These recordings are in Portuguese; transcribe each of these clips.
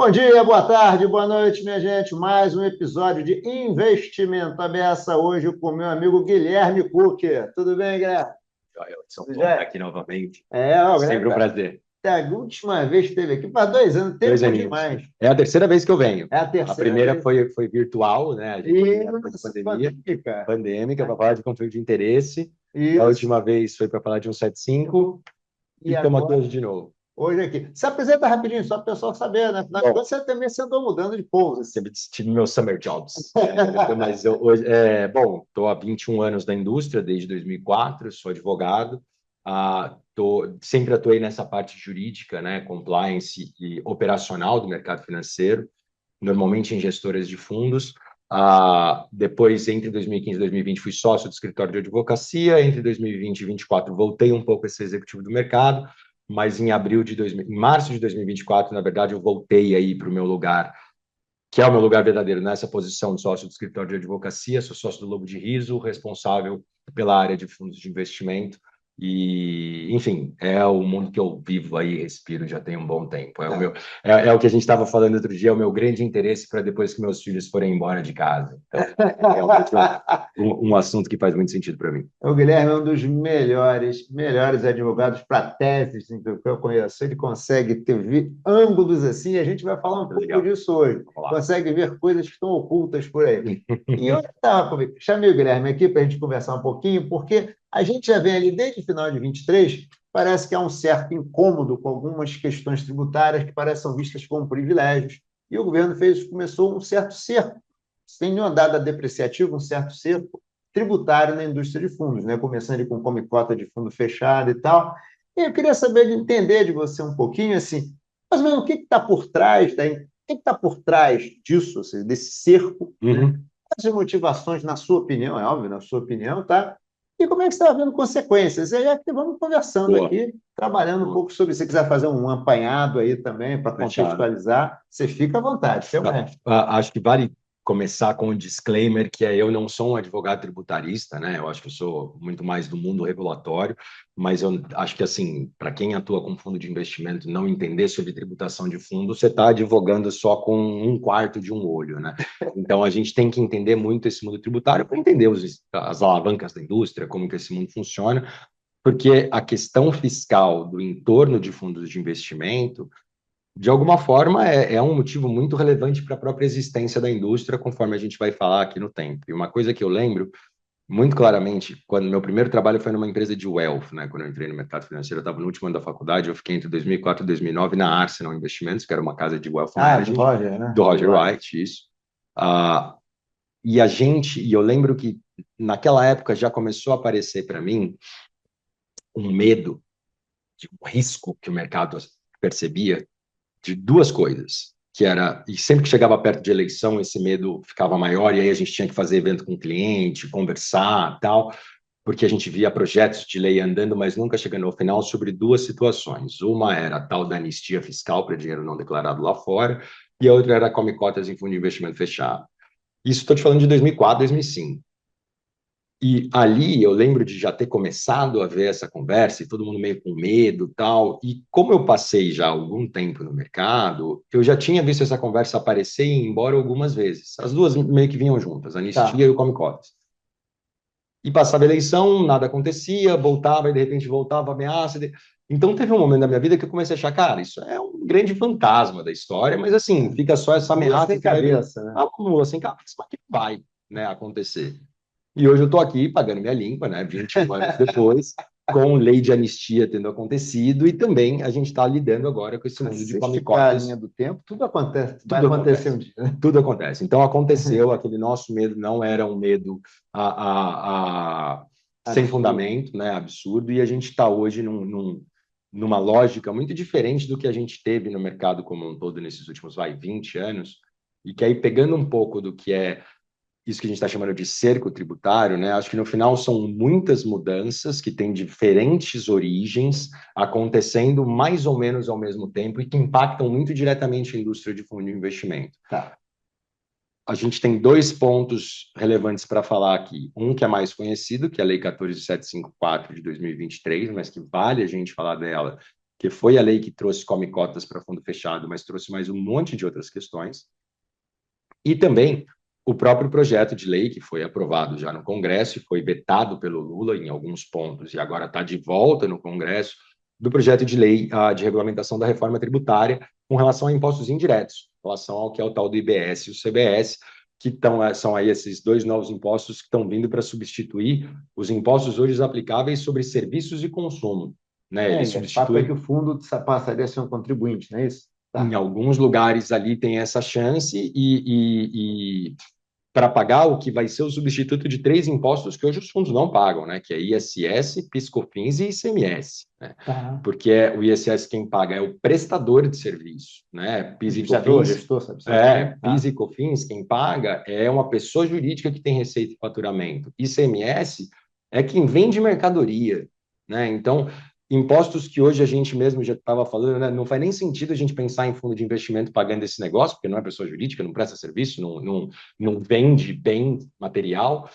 Bom dia, boa tarde, boa noite, minha gente. Mais um episódio de Investimento Aberta hoje com o meu amigo Guilherme Cook. Tudo bem, Guilherme? Joia, Edson, Tudo bom estar já? aqui novamente. O Guilherme, Sempre um prazer. a última vez que esteve aqui faz 2 anos, Dois tempo aninhos. demais. É a terceira vez que eu venho. É a A terceira primeira vez. foi virtual, né? A gente em época de Isso, pandemia, pandêmica. pandêmica, para falar de conflito de interesse. A Isso. última vez foi para falar de 175 e E estamos aqui agora, hoje de novo. hoje aqui. Se apresenta rapidinho, só para o pessoal saber, né? Afinal de Bom, contas, você também se andou mudando de pouso. sempre tive meus summer jobs. Mas eu hoje, estou há 21 anos na indústria, desde 2004, sou advogado. Sempre atuei nessa parte jurídica, né, compliance e operacional do mercado financeiro, normalmente em gestoras de fundos. Depois, entre 2015 e 2020, fui sócio do escritório de advocacia. Entre 2020 e 2024, voltei um pouco a ser executivo do mercado, mas em março de 2024, na verdade, eu voltei aí para o meu lugar, que é o meu lugar verdadeiro, nessa posição de sócio do escritório de advocacia. Sou sócio do Lobo de Riso, responsável pela área de fundos de investimento. E, enfim, é o mundo que eu vivo aí, respiro já tem um bom tempo. É o que a gente estava falando outro dia, é o meu grande interesse para depois que meus filhos forem embora de casa. Então, é realmente um assunto que faz muito sentido para mim. O Guilherme é um dos melhores advogados para teses que eu conheço. Ele consegue ter ângulos assim, e a gente vai falar um pouco Legal. disso hoje. Vamos lá. Consegue ver coisas que estão ocultas por aí. E eu chamei o Guilherme aqui para a gente conversar um pouquinho, porque a gente já vem ali desde o final de 23, parece que há um certo incômodo com algumas questões tributárias que parecem são vistas como privilégios, e o governo começou um certo cerco, sem nenhuma dada depreciativa, um certo cerco tributário na indústria de fundos, né? Começando com come-cota de fundo fechado e tal. E eu queria saber, de entender de você um pouquinho, assim, mas mesmo o que está por trás, disso, assim, desse cerco, né? Uhum. As motivações, na sua opinião, é óbvio, na sua opinião, tá? E como é que você está vendo consequências? E aí é que vamos conversando Boa, aqui, trabalhando um boa. pouco sobre. Se você quiser fazer um apanhado aí também, para Fechado. contextualizar, você fica à vontade, seu mestre. Acho que vale começar com um disclaimer que eu não sou um advogado tributarista, né? Eu acho que eu sou muito mais do mundo regulatório, mas eu acho que, assim, para quem atua com fundo de investimento, não entender sobre tributação de fundo, você está advogando só com um quarto de um olho, né? Então, a gente tem que entender muito esse mundo tributário para entender as alavancas da indústria, como que esse mundo funciona, porque a questão fiscal do entorno de fundos de investimento, de alguma forma, é um motivo muito relevante para a própria existência da indústria, conforme a gente vai falar aqui no tempo. E uma coisa que eu lembro muito claramente, quando meu primeiro trabalho foi numa empresa de wealth, né? Quando eu entrei no mercado financeiro, eu estava no último ano da faculdade, eu fiquei entre 2004 e 2009 na Arsenal Investimentos, que era uma casa de wealth Ah, do management, Roger, né? do Do Roger Roger. Wright, isso. Ah, e eu lembro que naquela época já começou a aparecer para mim um medo, de um risco que o mercado percebia, de duas coisas, que era, e sempre que chegava perto de eleição, esse medo ficava maior, e aí a gente tinha que fazer evento com o cliente, conversar, tal, porque a gente via projetos de lei andando, mas nunca chegando ao final, sobre duas situações. Uma era a tal da anistia fiscal para dinheiro não declarado lá fora, e a outra era come cotas em fundo de investimento fechado. Isso estou te falando de 2004, 2005. E ali eu lembro de já ter começado a ver essa conversa e todo mundo meio com medo e tal. E como eu passei já algum tempo no mercado, eu já tinha visto essa conversa aparecer e ir embora algumas vezes. As duas meio que vinham juntas, a anistia Tá. e o come cotas. E passava a eleição, nada acontecia, voltava e de repente voltava ameaça. Então teve um momento da minha vida que eu comecei a achar, cara, isso é um grande fantasma da história, mas assim, fica só essa Mula ameaça sem que vai vir. cabeça, né? Ah, mula sem cabeça, mas que vai, né, acontecer. E hoje eu estou aqui pagando minha língua, né, 21 anos depois, com lei de anistia tendo acontecido, e também a gente está lidando agora com esse mundo de Se esticar a linha come-cotas. do tempo, tudo acontece, vai Tudo acontecer acontece. um dia, né? Tudo acontece. Então aconteceu, aquele nosso medo não era um medo sem Absurdo. fundamento, né, absurdo, e a gente está hoje numa lógica muito diferente do que a gente teve no mercado como um todo nesses últimos, 20 anos, e que aí pegando um pouco do que é isso que a gente está chamando de cerco tributário, né? Acho que no final são muitas mudanças que têm diferentes origens acontecendo mais ou menos ao mesmo tempo e que impactam muito diretamente a indústria de fundo de investimento. Tá. A gente tem dois pontos relevantes para falar aqui. Um que é mais conhecido, que é a Lei 14.754 de 2023, mas que vale a gente falar dela, que foi a lei que trouxe come cotas para fundo fechado, mas trouxe mais um monte de outras questões. E também o próprio projeto de lei que foi aprovado já no Congresso e foi vetado pelo Lula em alguns pontos e agora está de volta no Congresso, do projeto de lei de regulamentação da reforma tributária com relação a impostos indiretos, em relação ao que é o tal do IBS e o CBS, que são aí esses dois novos impostos que estão vindo para substituir os impostos hoje aplicáveis sobre serviços e consumo. Né? Ele O fato é substitui que o fundo passaria a ser um contribuinte, não é isso? em Tá. alguns lugares ali tem essa chance e para pagar o que vai ser o substituto de três impostos que hoje os fundos não pagam, né? Que é ISS, PiscoFins e ICMS, né? Tá. Porque o ISS quem paga é o prestador de serviço, né? PIS e Administrador, COFINS gestor, sabe? Assim, PIS tá. e COFINS quem paga é uma pessoa jurídica que tem receita e faturamento. ICMS é quem vende mercadoria, né? Então impostos que hoje a gente mesmo já estava falando, né? Não faz nem sentido a gente pensar em fundo de investimento pagando esse negócio, porque não é pessoa jurídica, não presta serviço, não vende bem material,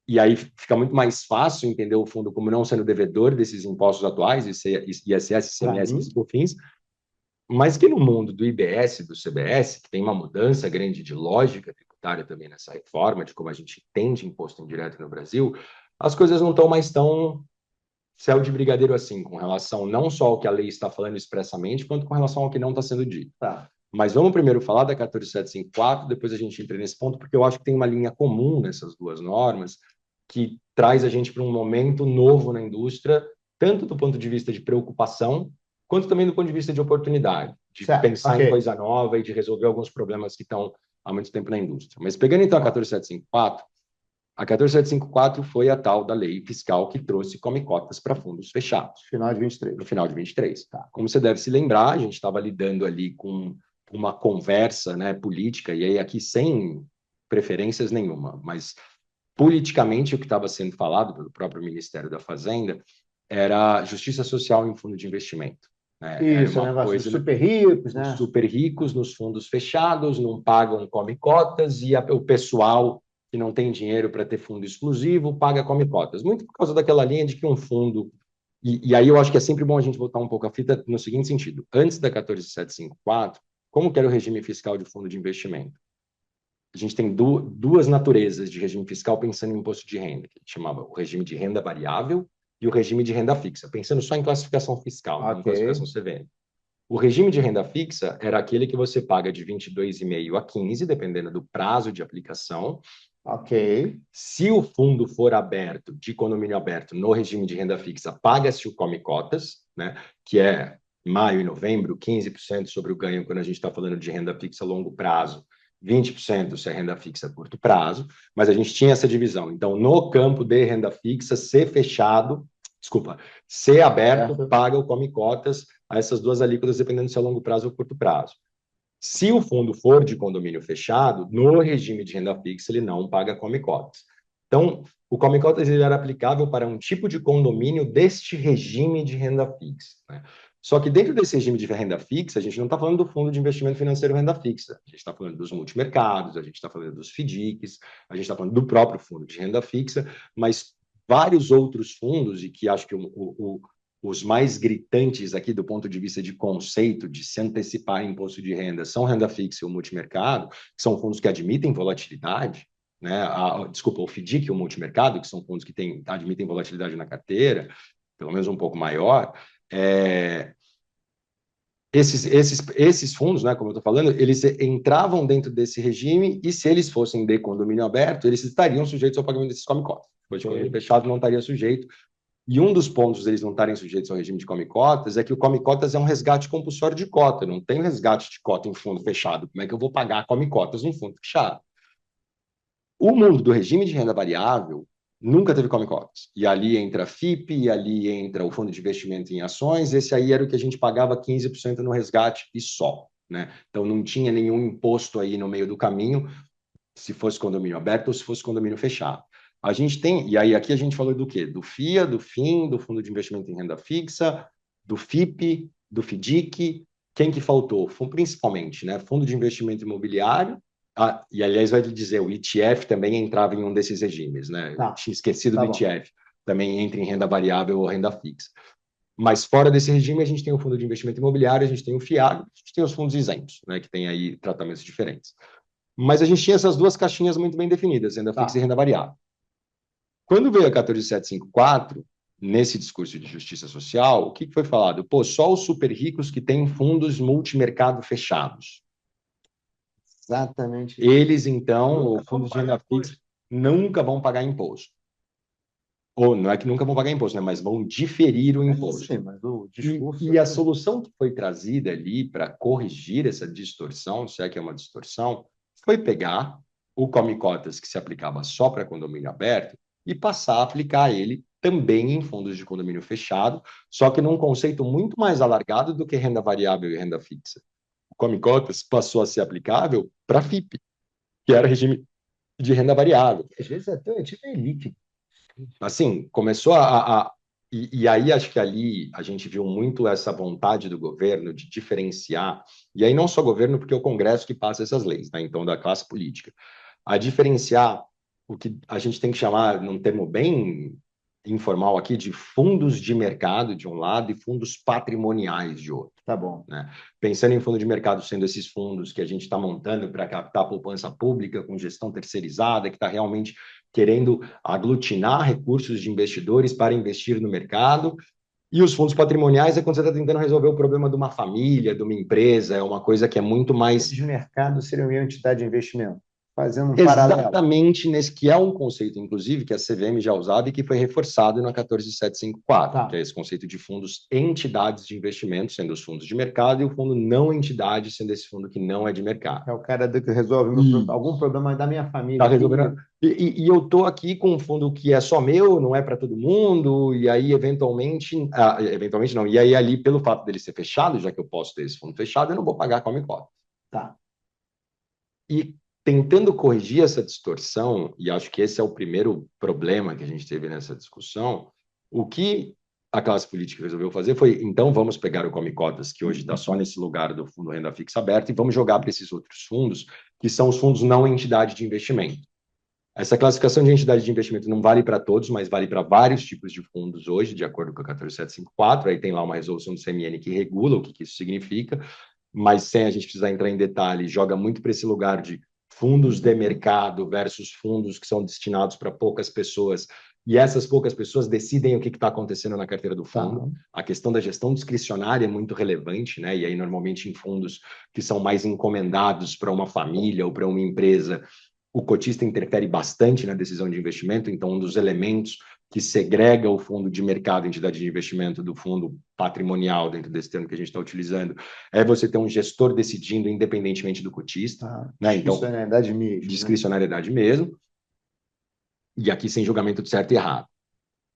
e aí fica muito mais fácil entender o fundo como não sendo devedor desses impostos atuais, ISS, Para ICMS, mim, COFINS, mas que no mundo do IBS, do CBS, que tem uma mudança grande de lógica tributária também nessa reforma, de como a gente entende imposto indireto no Brasil, as coisas não estão mais tão céu de brigadeiro assim, com relação não só ao que a lei está falando expressamente, quanto com relação ao que não está sendo dito. tá. Mas vamos primeiro falar da 14754, depois a gente entra nesse ponto, porque eu acho que tem uma linha comum nessas duas normas que traz a gente para um momento novo na indústria, tanto do ponto de vista de preocupação, quanto também do ponto de vista de oportunidade, de Certo, pensar em ok. coisa nova e de resolver alguns problemas que estão há muito tempo na indústria. Mas pegando então a 14754, a 14754 foi a tal da lei fiscal que trouxe come cotas para fundos fechados Final de 23. no final de 23. Tá. Como você deve se lembrar, a gente estava lidando ali com uma conversa, né, política, e aí aqui sem preferências nenhuma, mas politicamente o que estava sendo falado pelo próprio Ministério da Fazenda era justiça social em fundo de investimento. Né? Era Isso, é um uma negócio dos coisa, super ricos, os né? super ricos nos fundos fechados, não pagam come cotas, e o pessoal que não tem dinheiro para ter fundo exclusivo paga come cotas. Muito por causa daquela linha de que um fundo e aí eu acho que é sempre bom a gente voltar um pouco a fita no seguinte sentido. Antes da 14754, como que era o regime fiscal de fundo de investimento? A gente tem duas naturezas de regime fiscal pensando em imposto de renda, que a gente chamava o regime de renda variável e o regime de renda fixa, pensando só em classificação fiscal, não em Ok, classificação CVM. O regime de renda fixa era aquele que você paga de 22,5 a 15, dependendo do prazo de aplicação, ok. se o fundo for aberto, de condomínio aberto, no regime de renda fixa, paga-se o come cotas, né, que é maio e novembro, 15% sobre o ganho quando a gente está falando de renda fixa a longo prazo, 20% se é renda fixa a curto prazo, mas a gente tinha essa divisão. Então, no campo de renda fixa, ser fechado, desculpa, ser aberto, Certo. paga o come cotas a essas duas alíquotas, dependendo se é longo prazo ou curto prazo. Se o fundo for de condomínio fechado, no regime de renda fixa, ele não paga come cotas. Então, o come cotas ele era aplicável para um tipo de condomínio deste regime de renda fixa. Né? Só que dentro desse regime de renda fixa, a gente não está falando do fundo de investimento financeiro renda fixa. A gente está falando dos multimercados, a gente está falando dos FDICs, a gente está falando do próprio fundo de renda fixa, mas vários outros fundos, e que acho que os mais gritantes aqui do ponto de vista de conceito, de se antecipar em imposto de renda, são renda fixa e o multimercado, que são fundos que admitem volatilidade, né? Desculpa, o FDIC e o multimercado, que são fundos que admitem volatilidade na carteira, pelo menos um pouco maior. Esses fundos, né, como eu estou falando, eles entravam dentro desse regime e se eles fossem de condomínio aberto, eles estariam sujeitos ao pagamento desses come-cotas. Se fosse de condomínio fechado, não estaria sujeito. E um dos pontos deles não estarem sujeitos ao regime de come-cotas é que o come-cotas é um resgate compulsório de cota. Não tem resgate de cota em fundo fechado. Como é que eu vou pagar come-cotas em fundo fechado? O mundo do regime de renda variável nunca teve come-cotas. E ali entra a FIP, e ali entra o fundo de investimento em ações. Esse aí era o que a gente pagava 15% no resgate e só. Né? Então não tinha nenhum imposto aí no meio do caminho, se fosse condomínio aberto ou se fosse condomínio fechado. A gente tem, e aí aqui a gente falou do quê? Do FIA, do FIM, do Fundo de Investimento em Renda Fixa, do FIP, do FDIC. Quem que faltou? Principalmente, né? Fundo de Investimento Imobiliário, e aliás vai dizer, o ETF também entrava em um desses regimes, né? Eu Tá, tinha esquecido do tá bom. ETF, também entra em renda variável ou renda fixa. Mas fora desse regime, a gente tem o fundo de investimento imobiliário, a gente tem o FIAG, a gente tem os fundos isentos, né, que tem aí tratamentos diferentes. Mas a gente tinha essas duas caixinhas muito bem definidas, renda fixa e renda variável. Quando veio a 14754, nesse discurso de justiça social, o que foi falado? Pô, só os super ricos que têm fundos multimercado fechados. Exatamente. Eles, então, o fundo de renda fixa, nunca vão pagar imposto. Ou não é que nunca vão pagar imposto, né? Mas vão diferir o imposto. Sim, mas o discurso... E a solução que foi trazida ali para corrigir essa distorção, se é que é uma distorção, foi pegar o Come Cotas que se aplicava só para condomínio aberto e passar a aplicar ele também em fundos de condomínio fechado, só que num conceito muito mais alargado do que renda variável e renda fixa. O Come Cotas passou a ser aplicável para FIP, que era regime de renda variável. Às vezes até é tipo elite. Assim, começou e aí acho que ali a gente viu muito essa vontade do governo de diferenciar, e aí não só governo, porque é o Congresso que passa essas leis, né? Então, da classe política, a diferenciar o que a gente tem que chamar, num termo bem informal aqui, de fundos de mercado de um lado e fundos patrimoniais de outro. Tá bom. Né? Pensando em fundo de mercado sendo esses fundos que a gente está montando para captar a poupança pública com gestão terceirizada, que está realmente querendo aglutinar recursos de investidores para investir no mercado. E os fundos patrimoniais é quando você está tentando resolver o problema de uma família, de uma empresa, é uma coisa que é muito mais... Fundos de mercado seriam uma entidade de investimento, fazendo um paralelo. Exatamente nesse que é um conceito, inclusive, que a CVM já usava e que foi reforçado na 14754, que é esse conceito de fundos entidades de investimento, sendo os fundos de mercado, e o fundo não entidade, sendo esse fundo que não é de mercado. É o cara que resolve algum problema da minha família. Tá resolvendo. E eu estou aqui com um fundo que é só meu, não é para todo mundo, e aí, eventualmente não, e aí ali, pelo fato dele ser fechado, já que eu posso ter esse fundo fechado, eu não vou pagar come cota. Tá. E tentando corrigir essa distorção, e acho que esse é o primeiro problema que a gente teve nessa discussão, o que a classe política resolveu fazer foi, então vamos pegar o Come Cotas, que hoje está só nesse lugar do Fundo Renda Fixa Aberta, e vamos jogar para esses outros fundos, que são os fundos não entidade de investimento. Essa classificação de entidade de investimento não vale para todos, mas vale para vários tipos de fundos hoje, de acordo com a 14754. Aí tem lá uma resolução do CMN que regula o que isso significa, mas sem a gente precisar entrar em detalhe, joga muito para esse lugar de fundos de mercado versus fundos que são destinados para poucas pessoas. E essas poucas pessoas decidem o que está acontecendo na carteira do fundo. A questão da gestão discricionária é muito relevante, né? E aí, normalmente, em fundos que são mais encomendados para uma família ou para uma empresa, o cotista interfere bastante na decisão de investimento, então um dos elementos que segrega o fundo de mercado, entidade de investimento, do fundo patrimonial, dentro desse termo que a gente está utilizando, é você ter um gestor decidindo independentemente do cotista. Né? Discricionariedade mesmo. Discricionariedade mesmo. E aqui sem julgamento de certo e errado.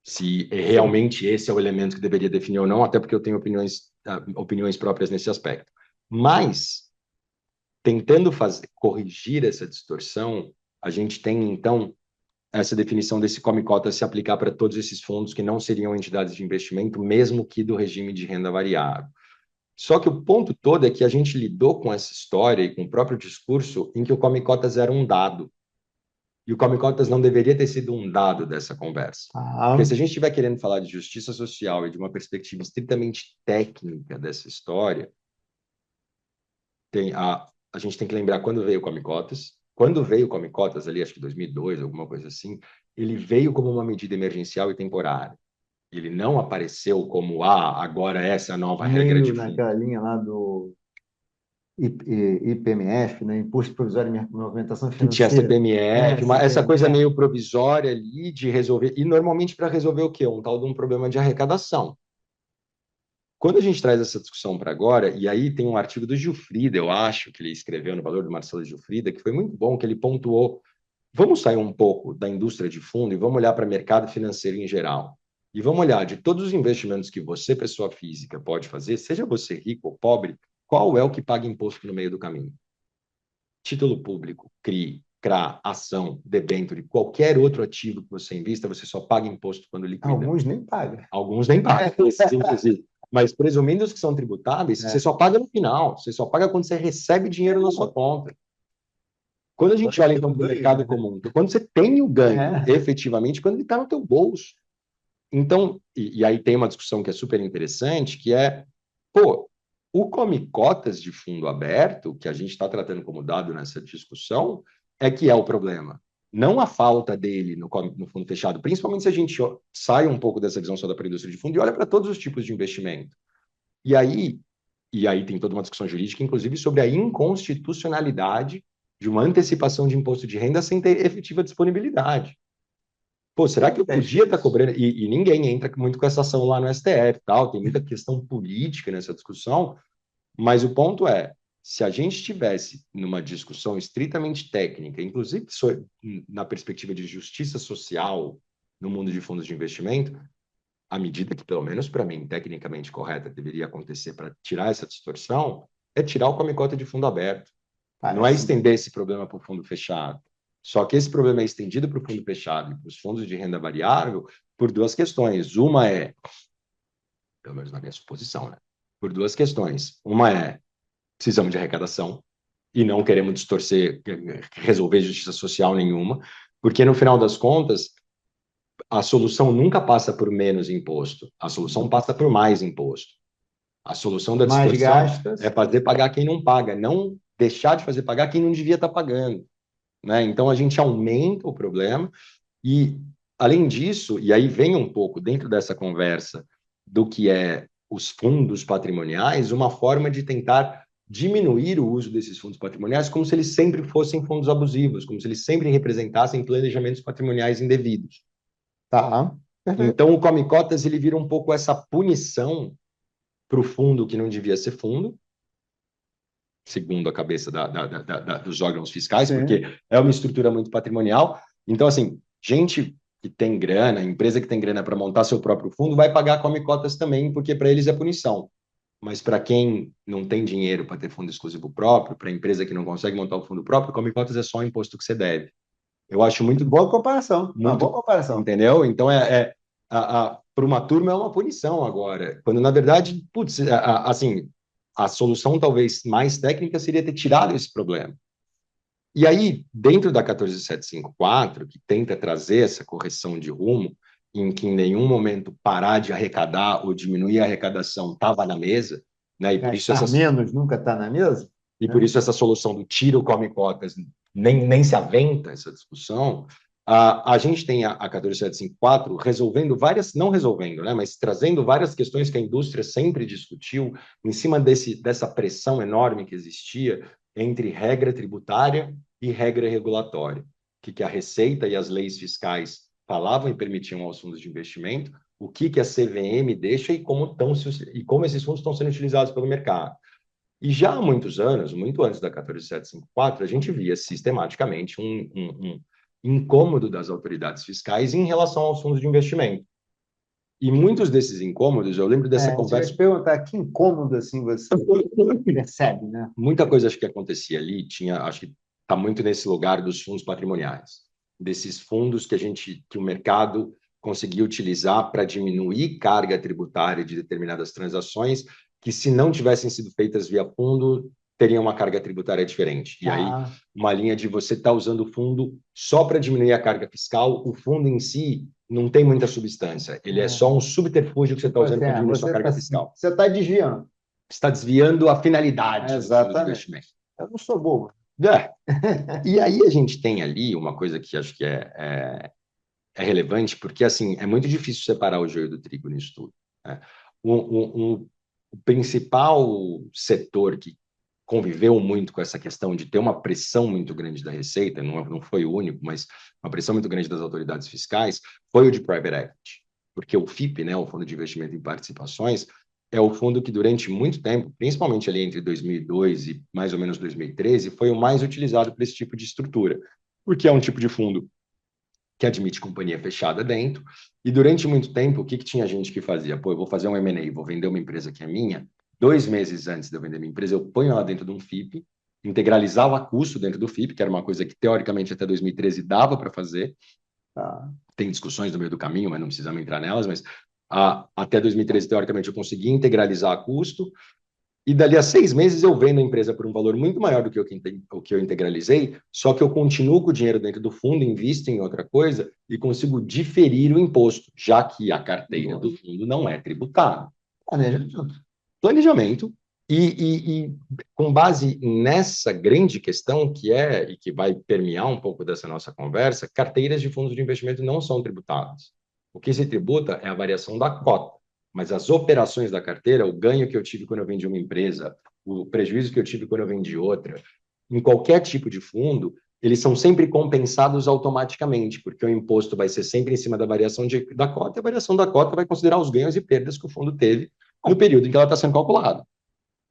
Se realmente esse é o elemento que deveria definir ou não, até porque eu tenho opiniões próprias nesse aspecto. Mas tentando corrigir essa distorção, a gente tem, então, essa definição desse come cota se aplicar para todos esses fundos que não seriam entidades de investimento, mesmo que do regime de renda variável. Só que o ponto todo é que a gente lidou com essa história e com o próprio discurso em que o come cotas era um dado. E o come cotas não deveria ter sido um dado dessa conversa. Porque se a gente estiver querendo falar de justiça social e de uma perspectiva estritamente técnica dessa história, a gente tem que lembrar quando veio o Come Cotas. Quando veio o Come Cotas, ali, acho que 2002, alguma coisa assim, ele veio como uma medida emergencial e temporária. Ele não apareceu como, agora essa é a nova regra de fundo. Naquela linha lá do IPMF, né? Imposto Provisório de Movimentação Financeira. Que tinha CPMF, essa coisa meio provisória ali de resolver. E normalmente para resolver o quê? Um tal de um problema de arrecadação. Quando a gente traz essa discussão para agora, e aí tem um artigo do Gilfrida, eu acho, que ele escreveu no Valor do Marcelo Gilfrida, que foi muito bom, que ele pontuou, vamos sair um pouco da indústria de fundo e vamos olhar para o mercado financeiro em geral. E vamos olhar de todos os investimentos que você, pessoa física, pode fazer, seja você rico ou pobre, qual é o que paga imposto no meio do caminho? Título público, CRI, CRA, ação, debênture, qualquer outro ativo que você invista, você só paga imposto quando liquida. Alguns nem pagam. Alguns nem pagam, esses, inclusive. Mas presumindo os que são tributáveis, você só paga no final. Você só paga quando você recebe dinheiro na sua conta. Quando a gente olha então para o mercado comum, quando você tem o ganho, efetivamente, quando ele está no teu bolso. Então, e aí tem uma discussão que é super interessante, que é, pô, o come cotas de fundo aberto, que a gente está tratando como dado nessa discussão, é que é o problema. Não a falta dele no fundo fechado, principalmente se a gente sai um pouco dessa visão só da indústria de fundo e olha para todos os tipos de investimento. E aí, e aí tem toda uma discussão jurídica, inclusive, sobre a inconstitucionalidade de uma antecipação de imposto de renda sem ter efetiva disponibilidade. Pô, será que eu podia estar cobrando? E ninguém entra muito com essa ação lá no STF, tal. Tem muita questão política nessa discussão, mas o ponto é, se a gente estivesse numa discussão estritamente técnica, inclusive na perspectiva de justiça social no mundo de fundos de investimento, a medida que, pelo menos para mim, tecnicamente correta, deveria acontecer para tirar essa distorção, é tirar o come-cota de fundo aberto. Não é Parece. estender esse problema para o fundo fechado. Só que esse problema é estendido para o fundo fechado e para os fundos de renda variável por duas questões. Uma é, pelo menos na minha suposição, né? Por duas questões. Uma é, precisamos de arrecadação e não queremos distorcer, resolver justiça social nenhuma, porque no final das contas, a solução nunca passa por menos imposto, a solução passa por mais imposto. A solução da Mais distorção é gastas. fazer pagar quem não paga, não deixar de fazer pagar quem não devia estar pagando. Né? Então a gente aumenta o problema e, além disso, e aí vem um pouco dentro dessa conversa do que é os fundos patrimoniais, uma forma de tentar diminuir o uso desses fundos patrimoniais como se eles sempre fossem fundos abusivos, como se eles sempre representassem planejamentos patrimoniais indevidos. Tá. Perfeito. Então o Come Cotas ele vira um pouco essa punição para o fundo que não devia ser fundo, segundo a cabeça dos órgãos fiscais, Sim. porque é uma estrutura muito patrimonial. Então, assim, gente que tem grana, empresa que tem grana para montar seu próprio fundo, vai pagar come cotas também, porque para eles é punição. Mas para quem não tem dinheiro para ter fundo exclusivo próprio, para a empresa que não consegue montar o fundo próprio, come cotas é só o imposto que você deve. Eu acho Boa comparação. Uma boa muito, comparação. entendeu? Então, para uma turma é uma punição agora, quando na verdade, putz, assim, a solução talvez mais técnica seria ter tirado esse problema. E aí, dentro da 14754, que tenta trazer essa correção de rumo, em que em nenhum momento parar de arrecadar ou diminuir a arrecadação estava na mesa, né? Gastar menos nunca está na mesa, E por né? isso essa solução do tiro come cotas nem se aventa essa discussão. A gente tem a 14754 resolvendo várias, não resolvendo, né, mas trazendo várias questões que a indústria sempre discutiu em cima dessa pressão enorme que existia entre regra tributária e regra regulatória, que a Receita e as leis fiscais falavam e permitiam aos fundos de investimento, o que a CVM deixa e como esses fundos estão sendo utilizados pelo mercado. E já há muitos anos, muito antes da 14754, a gente via sistematicamente um incômodo das autoridades fiscais em relação aos fundos de investimento. E muitos desses incômodos, eu lembro dessa Você vai te conversa. perguntar que incômodo assim você percebe, né? Muita coisa acho que acontecia ali, acho que está muito nesse lugar dos fundos patrimoniais, desses fundos que o mercado conseguia utilizar para diminuir carga tributária de determinadas transações, que se não tivessem sido feitas via fundo, teriam uma carga tributária diferente. E aí, Ah, uma linha de você estar usando o fundo só para diminuir a carga fiscal, o fundo em si não tem muita substância, ele é só um subterfúgio que você está tipo usando assim, para diminuir sua carga fiscal. você tá desviando. Está desviando a finalidade do fundo de Exatamente. investimento. Eu não sou bobo. É. E aí a gente tem ali uma coisa que acho que é relevante, porque assim é muito difícil separar o joio do trigo nisso tudo. Né? O principal setor que conviveu muito com essa questão de ter uma pressão muito grande da Receita, não foi o único, mas uma pressão muito grande das autoridades fiscais, foi o de private equity. Porque o FIP, né, o Fundo de Investimento em Participações, é o fundo que durante muito tempo, principalmente ali entre 2002 e mais ou menos 2013, foi o mais utilizado para esse tipo de estrutura, porque é um tipo de fundo que admite companhia fechada dentro, e durante muito tempo, o que tinha gente que fazia? Pô, eu vou fazer um M&A, vou vender uma empresa que é minha, 2 meses antes de eu vender minha empresa, eu ponho ela dentro de um FIP, integralizava custo dentro do FIP, que era uma coisa que teoricamente até 2013 dava para fazer, Tá. tem discussões no meio do caminho, mas não precisamos entrar nelas, mas até 2013, teoricamente, eu conseguia integralizar a custo, E dali a 6 meses eu vendo a empresa por um valor muito maior do que o que eu integralizei, só que eu continuo com o dinheiro dentro do fundo, invisto em outra coisa e consigo diferir o imposto, já que a carteira do fundo não é tributada. Planejamento. Planejamento e com base nessa grande questão que é e que vai permear um pouco dessa nossa conversa, carteiras de fundos de investimento não são tributadas. O que se tributa é a variação da cota, mas as operações da carteira, o ganho que eu tive quando eu vendi uma empresa, o prejuízo que eu tive quando eu vendi outra, em qualquer tipo de fundo, eles são sempre compensados automaticamente, porque o imposto vai ser sempre em cima da variação da cota, e a variação da cota vai considerar os ganhos e perdas que o fundo teve no período em que ela está sendo calculada.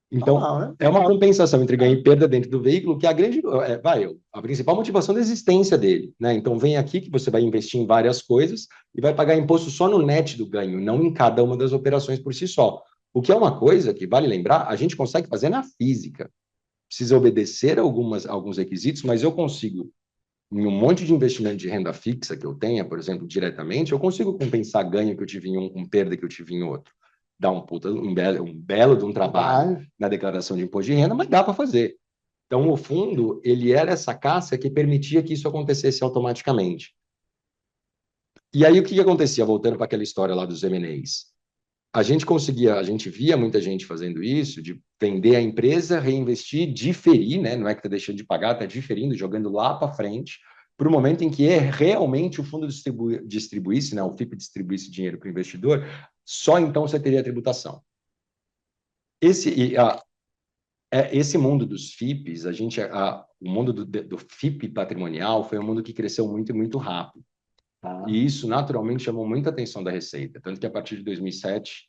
Então, Normal, né? é uma compensação entre ganho e perda dentro do veículo, que é a principal motivação da existência dele, né? Então, vem aqui que você vai investir em várias coisas e vai pagar imposto só no net do ganho, não em cada uma das operações por si só. O que é uma coisa que, vale lembrar, a gente consegue fazer na física. Precisa obedecer alguns requisitos, mas eu consigo, em um monte de investimento de renda fixa que eu tenha, por exemplo, diretamente, eu consigo compensar ganho que eu tive em um com perda que eu tive em outro. Dá um belo de um trabalho na declaração de imposto de renda, mas dá para fazer. Então, o fundo, ele era essa casca que permitia que isso acontecesse automaticamente. E aí, o que acontecia? Voltando para aquela história lá dos M&As. A gente via muita gente fazendo isso, de vender a empresa, reinvestir, diferir, né? Não é que está deixando de pagar, está diferindo, jogando lá para frente, para o momento em que realmente o fundo distribuísse, né? O FIP distribuísse dinheiro para o investidor, só então você teria a tributação. Esse mundo dos FIPs, o mundo do FIP patrimonial foi um mundo que cresceu muito e muito rápido. E isso, naturalmente, chamou muita atenção da Receita. Tanto que, a partir de 2007,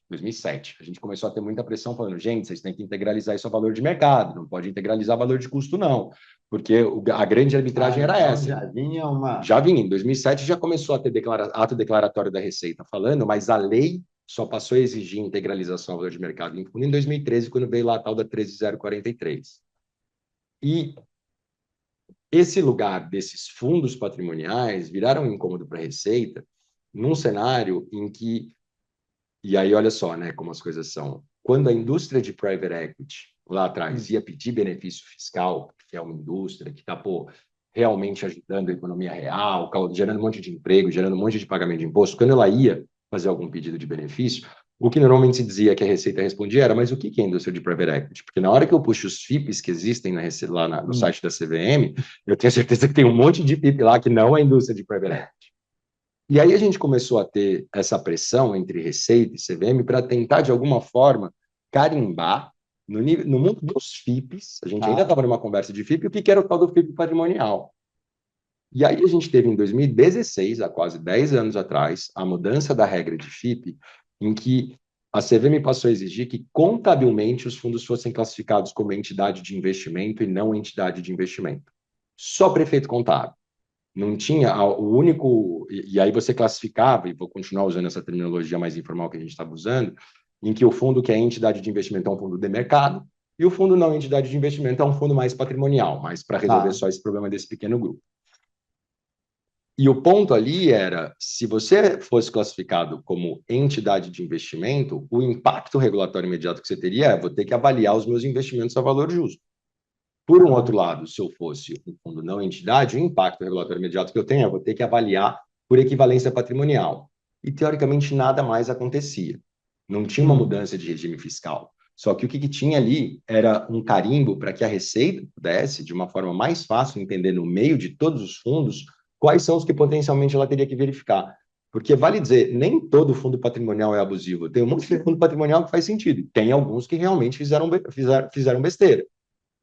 a gente começou a ter muita pressão falando, gente, vocês têm que integralizar isso a valor de mercado, não pode integralizar valor de custo, não. Porque a grande arbitragem era Então essa. já vinha uma. Já vinha. Em 2007 já começou a ter ato declaratório da Receita falando, mas a lei só passou a exigir integralização a valor de mercado em fundo em 2013, quando veio lá a tal da 13043. E esse lugar desses fundos patrimoniais viraram um incômodo para a Receita num cenário em que, e aí olha só, né, como as coisas são. Quando a indústria de private equity lá atrás ia pedir benefício fiscal, que é uma indústria que está realmente ajudando a economia real, gerando um monte de emprego, gerando um monte de pagamento de imposto, quando ela ia fazer algum pedido de benefício, o que normalmente se dizia que a Receita respondia era, mas o que é a indústria de private equity? Porque na hora que eu puxo os FIPs que existem lá no site da CVM, eu tenho certeza que tem um monte de FIP lá que não é indústria de private equity. E aí a gente começou a ter essa pressão entre Receita e CVM para tentar, de alguma forma, carimbar no mundo dos FIPs, a gente ainda estava numa conversa de FIP, o que era o tal do FIP patrimonial. E aí a gente teve em 2016, há quase 10 anos atrás, a mudança da regra de FIP, em que a CVM passou a exigir que contabilmente os fundos fossem classificados como entidade de investimento e não entidade de investimento. Só prefeito contábil. Não tinha o único. E aí você classificava, e vou continuar usando essa terminologia mais informal que a gente estava usando, em que o fundo que é entidade de investimento é um fundo de mercado, e o fundo não entidade de investimento é um fundo mais patrimonial, mas para resolver só esse problema desse pequeno grupo. E o ponto ali era, se você fosse classificado como entidade de investimento, o impacto regulatório imediato que você teria é, vou ter que avaliar os meus investimentos a valor justo. Por um outro lado, se eu fosse um fundo não entidade, o impacto regulatório imediato que eu tenho é, vou ter que avaliar por equivalência patrimonial. E, teoricamente, nada mais acontecia. Não tinha uma mudança de regime fiscal. Só que o que tinha ali era um carimbo para que a Receita pudesse, de uma forma mais fácil, entender no meio de todos os fundos quais são os que potencialmente ela teria que verificar. Porque vale dizer, nem todo fundo patrimonial é abusivo. Tem um monte de fundo patrimonial que faz sentido. Tem alguns que realmente fizeram besteira.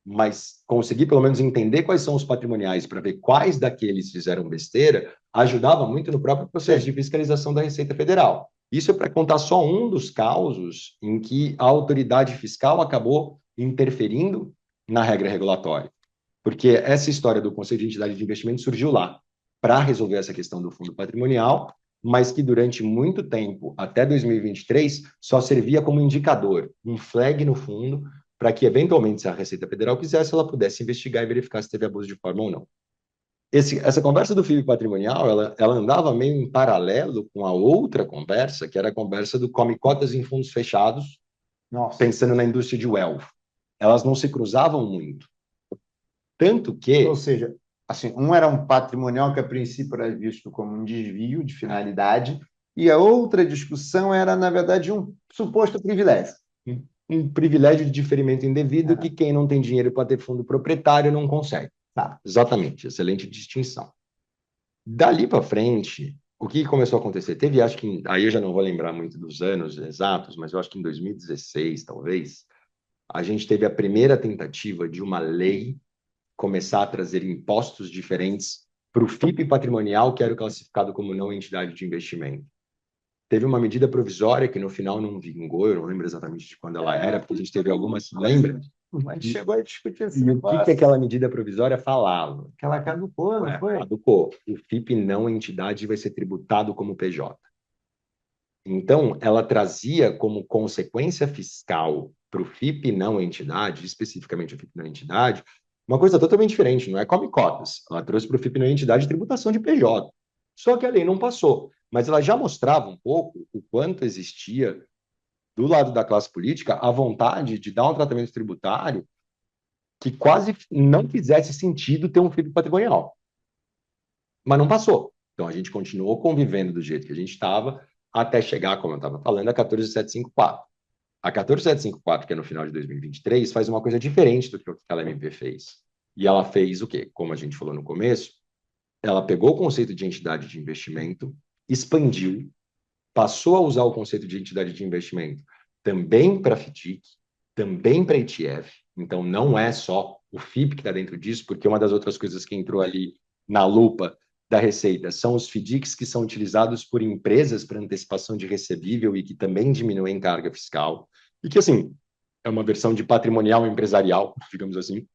Mas conseguir pelo menos entender quais são os patrimoniais para ver quais daqueles fizeram besteira ajudava muito no próprio processo de fiscalização da Receita Federal. Isso é para contar só um dos causos em que a autoridade fiscal acabou interferindo na regra regulatória. Porque essa história do Conselho de Entidade de Investimento surgiu lá para resolver essa questão do fundo patrimonial, mas que durante muito tempo, até 2023, só servia como indicador, um flag no fundo, para que, eventualmente, se a Receita Federal quisesse, ela pudesse investigar e verificar se teve abuso de forma ou não. Essa conversa do FIP patrimonial, ela andava meio em paralelo com a outra conversa, que era a conversa do come cotas em fundos fechados, pensando na indústria de wealth. elas não se cruzavam muito. Tanto que... Ou seja, assim, um era um patrimonial que a princípio era visto como um desvio de finalidade, e a outra discussão era, na verdade, um suposto privilégio. Um privilégio de diferimento indevido que quem não tem dinheiro para ter fundo proprietário não consegue. Tá. Exatamente, excelente distinção. Dali para frente, o que começou a acontecer? Teve, acho que, aí eu já não vou lembrar muito dos anos exatos, mas eu acho que em 2016, talvez, a gente teve a primeira tentativa de uma lei começar a trazer impostos diferentes para o FIP patrimonial, que era classificado como não entidade de investimento. Teve uma medida provisória que no final não vingou, eu não lembro exatamente de quando ela era, porque a gente teve algumas, lembra? Mas chegou a discutir esse E o negócio. que aquela medida provisória falava? Aquela caducou, não foi? Caducou. O FIP não entidade vai ser tributado como PJ. Então, ela trazia como consequência fiscal para o FIP não entidade, especificamente o FIP não entidade, uma coisa totalmente diferente, não é come cotas. Ela trouxe para o FIP não entidade tributação de PJ. Só que a lei não passou. Mas ela já mostrava um pouco o quanto existia, do lado da classe política, a vontade de dar um tratamento tributário que quase não fizesse sentido ter um FIP patrimonial. Mas não passou. Então, a gente continuou convivendo do jeito que a gente estava, até chegar, como eu estava falando, a 14754. A 14754, que é no final de 2023, faz uma coisa diferente do que aquela MP fez. E ela fez o quê? Como a gente falou no começo, ela pegou o conceito de entidade de investimento, expandiu, passou a usar o conceito de entidade de investimento também para FDIC, também para ETF. Então, não é só o FIP que está dentro disso, porque uma das outras coisas que entrou ali na lupa da Receita são os FDICs que são utilizados por empresas para antecipação de recebível e que também diminuem carga fiscal. E que, assim, é uma versão de patrimonial empresarial, digamos assim.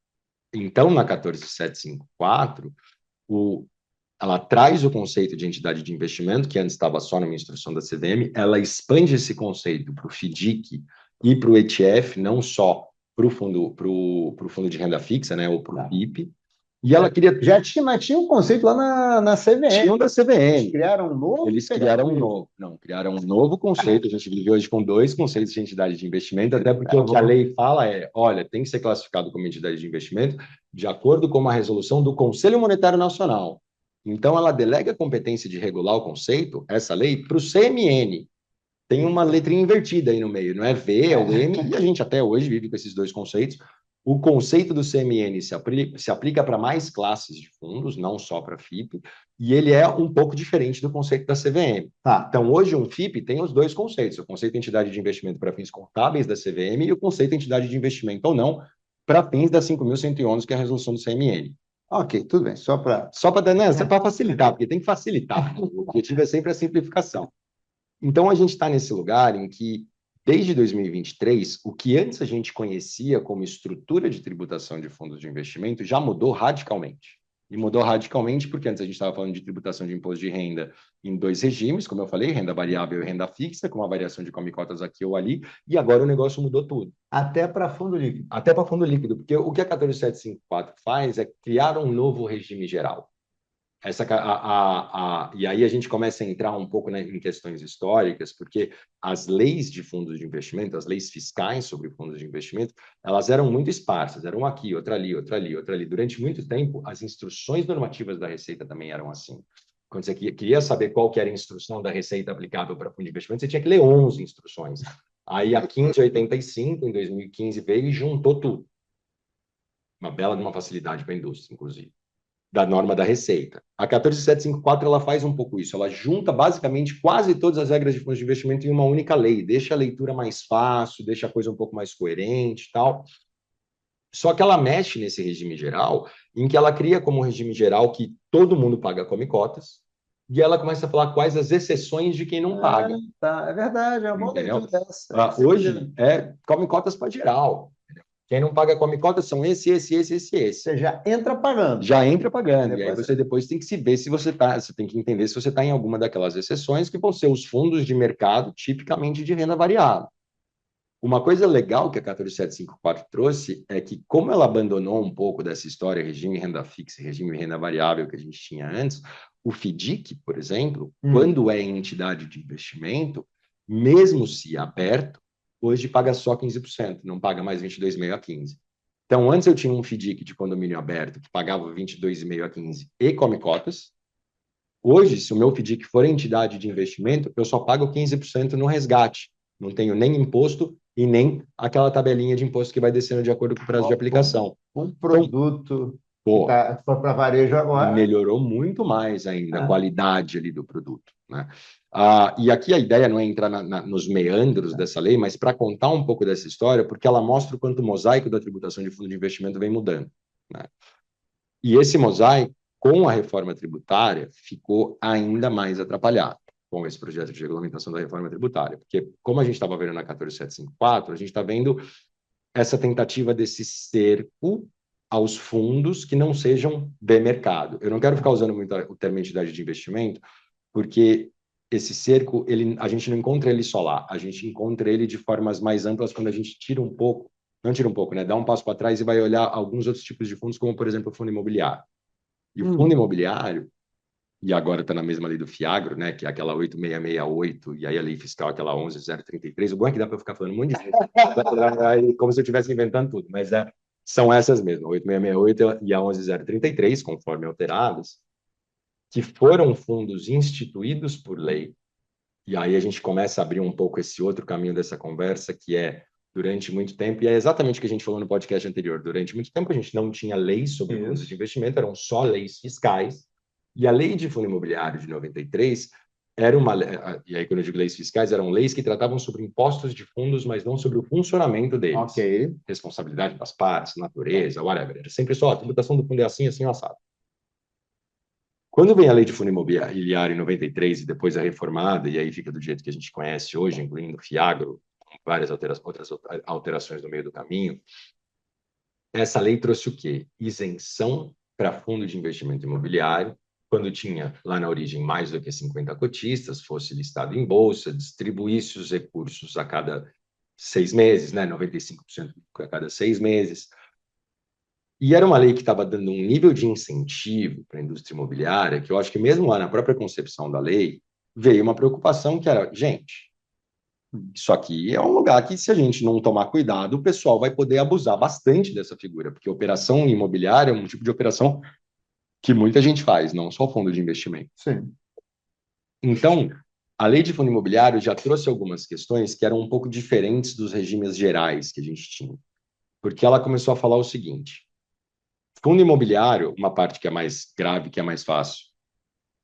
Então, na 14754, ela traz o conceito de entidade de investimento, que antes estava só numa instrução da CVM, ela expande esse conceito para o FDIC e para o ETF, não só para o fundo de renda fixa, né, ou para o FIP. E ela queria... Já tinha um conceito lá na CVM. Tinha um da CVM. Eles criaram um novo? Eles criaram um novo. Não, criaram um novo conceito. A gente vive hoje com dois conceitos de entidade de investimento, até porque o que a lei fala é, olha, tem que ser classificado como entidade de investimento de acordo com uma resolução do Conselho Monetário Nacional. Então, ela delega a competência de regular o conceito, essa lei, para o CMN. Tem uma letrinha invertida aí no meio, não é V, é o M, e a gente até hoje vive com esses dois conceitos. O conceito do CMN se aplica para mais classes de fundos, não só para FIP, e ele é um pouco diferente do conceito da CVM. Então, hoje, um FIP tem os dois conceitos, o conceito de entidade de investimento para fins contábeis da CVM e o conceito de entidade de investimento ou não para fins da 5.111, que é a resolução do CMN. Ok, tudo bem, só para dar, né, para facilitar, porque tem que facilitar. O objetivo é sempre a simplificação. Então, a gente está nesse lugar em que, desde 2023, o que antes a gente conhecia como estrutura de tributação de fundos de investimento já mudou radicalmente. E mudou radicalmente porque antes a gente estava falando de tributação de imposto de renda em dois regimes, como eu falei, renda variável e renda fixa, com uma variação de come-cotas aqui ou ali, e agora o negócio mudou tudo. Até para fundo líquido. Até para fundo líquido, porque o que a 14754 faz é criar um novo regime geral. E aí a gente começa a entrar um pouco, né, em questões históricas, porque as leis de fundos de investimento, as leis fiscais sobre fundos de investimento, elas eram muito esparsas, eram aqui, outra ali, outra ali, outra ali. Durante muito tempo, as instruções normativas da Receita também eram assim. Quando você queria saber qual que era a instrução da Receita aplicável para fundo de investimento, você tinha que ler 11 instruções. Aí a 1585, em 2015, veio e juntou tudo. Uma bela de uma facilidade para a indústria, inclusive, da norma da Receita. A 14754 ela faz um pouco isso, ela junta basicamente quase todas as regras de fundos de investimento em uma única lei, deixa a leitura mais fácil, deixa a coisa um pouco mais coerente e tal. Só que ela mexe nesse regime geral, em que ela cria como regime geral que todo mundo paga come cotas, e ela começa a falar quais as exceções de quem não paga. Tá, é verdade, é uma boa leitura dessa. Hoje, come cotas para geral. Quem não paga come cota são esse. Você já entra pagando. Já entra pagando. E aí você depois tem que se ver se você está. Você tem que entender se você está em alguma daquelas exceções que vão ser os fundos de mercado, tipicamente de renda variável. Uma coisa legal que a 14754 trouxe é que, como ela abandonou um pouco dessa história, regime renda fixa e regime renda variável que a gente tinha antes, o FDIC, por exemplo, quando é entidade de investimento, mesmo se aberto, hoje paga só 15%, não paga mais 22,5% a 15%. Então, antes eu tinha um FDIC de condomínio aberto que pagava 22,5% a 15% e come cotas. Hoje, se o meu FDIC for entidade de investimento, eu só pago 15% no resgate. Não tenho nem imposto e nem aquela tabelinha de imposto que vai descendo de acordo com o prazo de aplicação. Um produto que Pô, foi para varejo agora. melhorou muito mais ainda a Ah, qualidade ali do produto, né? E aqui a ideia não é entrar nos meandros dessa lei, mas para contar um pouco dessa história, porque ela mostra o quanto o mosaico da tributação de fundo de investimento vem mudando, né? E esse mosaico, com a reforma tributária, ficou ainda mais atrapalhado com esse projeto de regulamentação da reforma tributária, porque como a gente estava vendo na 14754, a gente está vendo essa tentativa desse cerco aos fundos que não sejam de mercado. Eu não quero ficar usando muito o termo entidade de investimento, porque esse cerco, a gente não encontra ele só lá, a gente encontra ele de formas mais amplas quando a gente tira um pouco, não tira um pouco, né? Dá um passo para trás e vai olhar alguns outros tipos de fundos, como, por exemplo, o fundo imobiliário. E o fundo imobiliário, e agora está na mesma lei do FIAGRO, né, que é aquela 8668, e aí a lei fiscal aquela 11033. O bom é que dá para eu ficar falando um monte de coisa, como se eu estivesse inventando tudo, mas são essas mesmo, a 8668 e a 11033, conforme alteradas, que foram fundos instituídos por lei, e aí a gente começa a abrir um pouco esse outro caminho dessa conversa, que é, durante muito tempo, e é exatamente o que a gente falou no podcast anterior, durante muito tempo a gente não tinha leis sobre fundos de investimento, eram só leis fiscais, e a lei de fundo imobiliário de 93 era uma... E aí, quando eu digo leis fiscais, eram leis que tratavam sobre impostos de fundos, mas não sobre o funcionamento deles. ok. Responsabilidade das partes, natureza, whatever. Era sempre só a tributação do fundo é assim, assim, assado. Quando vem a lei de fundo imobiliário em 93 e depois é reformada, e aí fica do jeito que a gente conhece hoje, incluindo o FIAGRO, várias outras alterações no meio do caminho, essa lei trouxe o quê? Isenção para fundo de investimento imobiliário, quando tinha lá na origem mais do que 50 cotistas, fosse listado em bolsa, distribuísse os recursos a cada 6 meses, né? 95% a cada 6 meses. E era uma lei que estava dando um nível de incentivo para a indústria imobiliária, que eu acho que mesmo lá na própria concepção da lei, veio uma preocupação que era, gente, isso aqui é um lugar que, se a gente não tomar cuidado, o pessoal vai poder abusar bastante dessa figura, porque operação imobiliária é um tipo de operação que muita gente faz, não só fundo de investimento. Sim. Então, a lei de fundo imobiliário já trouxe algumas questões que eram um pouco diferentes dos regimes gerais que a gente tinha, porque ela começou a falar o seguinte: fundo imobiliário, uma parte que é mais grave, que é mais fácil.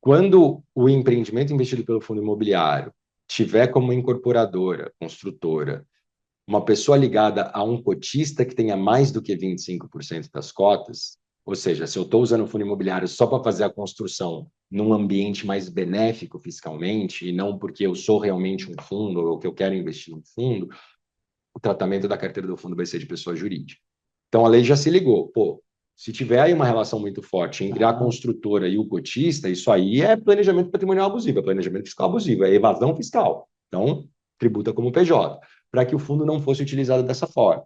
Quando o empreendimento investido pelo fundo imobiliário tiver como incorporadora, construtora, uma pessoa ligada a um cotista que tenha mais do que 25% das cotas, ou seja, se eu estou usando o fundo imobiliário só para fazer a construção num ambiente mais benéfico fiscalmente, e não porque eu sou realmente um fundo ou que eu quero investir num fundo, o tratamento da carteira do fundo vai ser de pessoa jurídica. Então a lei já se ligou, pô, se tiver aí uma relação muito forte entre a construtora e o cotista, isso aí é planejamento patrimonial abusivo, é planejamento fiscal abusivo, é evasão fiscal. Então, tributa como PJ, para que o fundo não fosse utilizado dessa forma.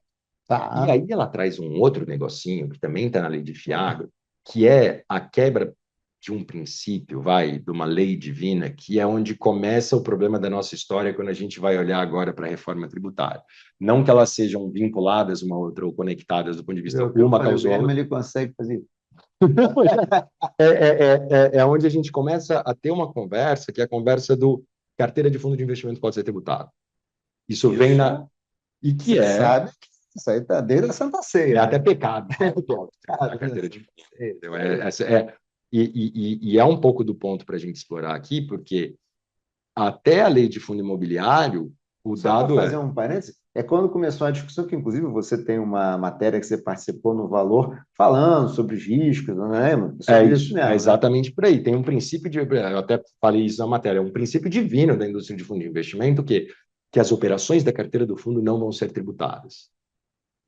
Tá. E aí ela traz um outro negocinho, que também está na lei de Fiagro, que é a quebra de um princípio, de uma lei divina, que é onde começa o problema da nossa história quando a gente vai olhar agora para a reforma tributária. Não que elas sejam vinculadas uma a outra ou conectadas do ponto de vista uma causou a outra. Ele consegue fazer. É onde a gente começa a ter uma conversa, que é a conversa do carteira de fundo de investimento pode ser tributado. Isso vem na... E que Você é... sabe que isso aí está desde a Santa Ceia. É até pecado. A carteira de fundo. E é um pouco do ponto para a gente explorar aqui, porque até a lei de fundo imobiliário, o Só para dado fazer um parênteses, é quando começou a discussão, que inclusive você tem uma matéria que você participou no Valor, falando sobre os riscos, não é, mano? Sobre isso mesmo, é né? exatamente por aí. Tem um princípio de, eu até falei isso na matéria, é um princípio divino da indústria de fundo de investimento que as operações da carteira do fundo não vão ser tributadas.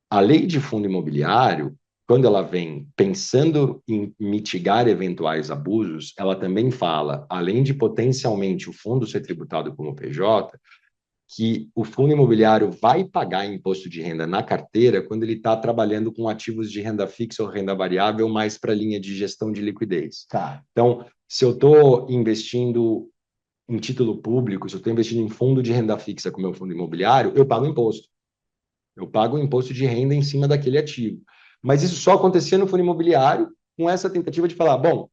A lei de fundo imobiliário, quando ela vem pensando em mitigar eventuais abusos, ela também fala, além de potencialmente o fundo ser tributado como PJ, que o fundo imobiliário vai pagar imposto de renda na carteira quando ele está trabalhando com ativos de renda fixa ou renda variável mais para a linha de gestão de liquidez. Tá. Então, se eu estou investindo em título público, se eu estou investindo em fundo de renda fixa com meu fundo imobiliário, eu pago imposto. Eu pago o imposto de renda em cima daquele ativo. Mas isso só acontecia no fundo imobiliário com essa tentativa de falar, bom,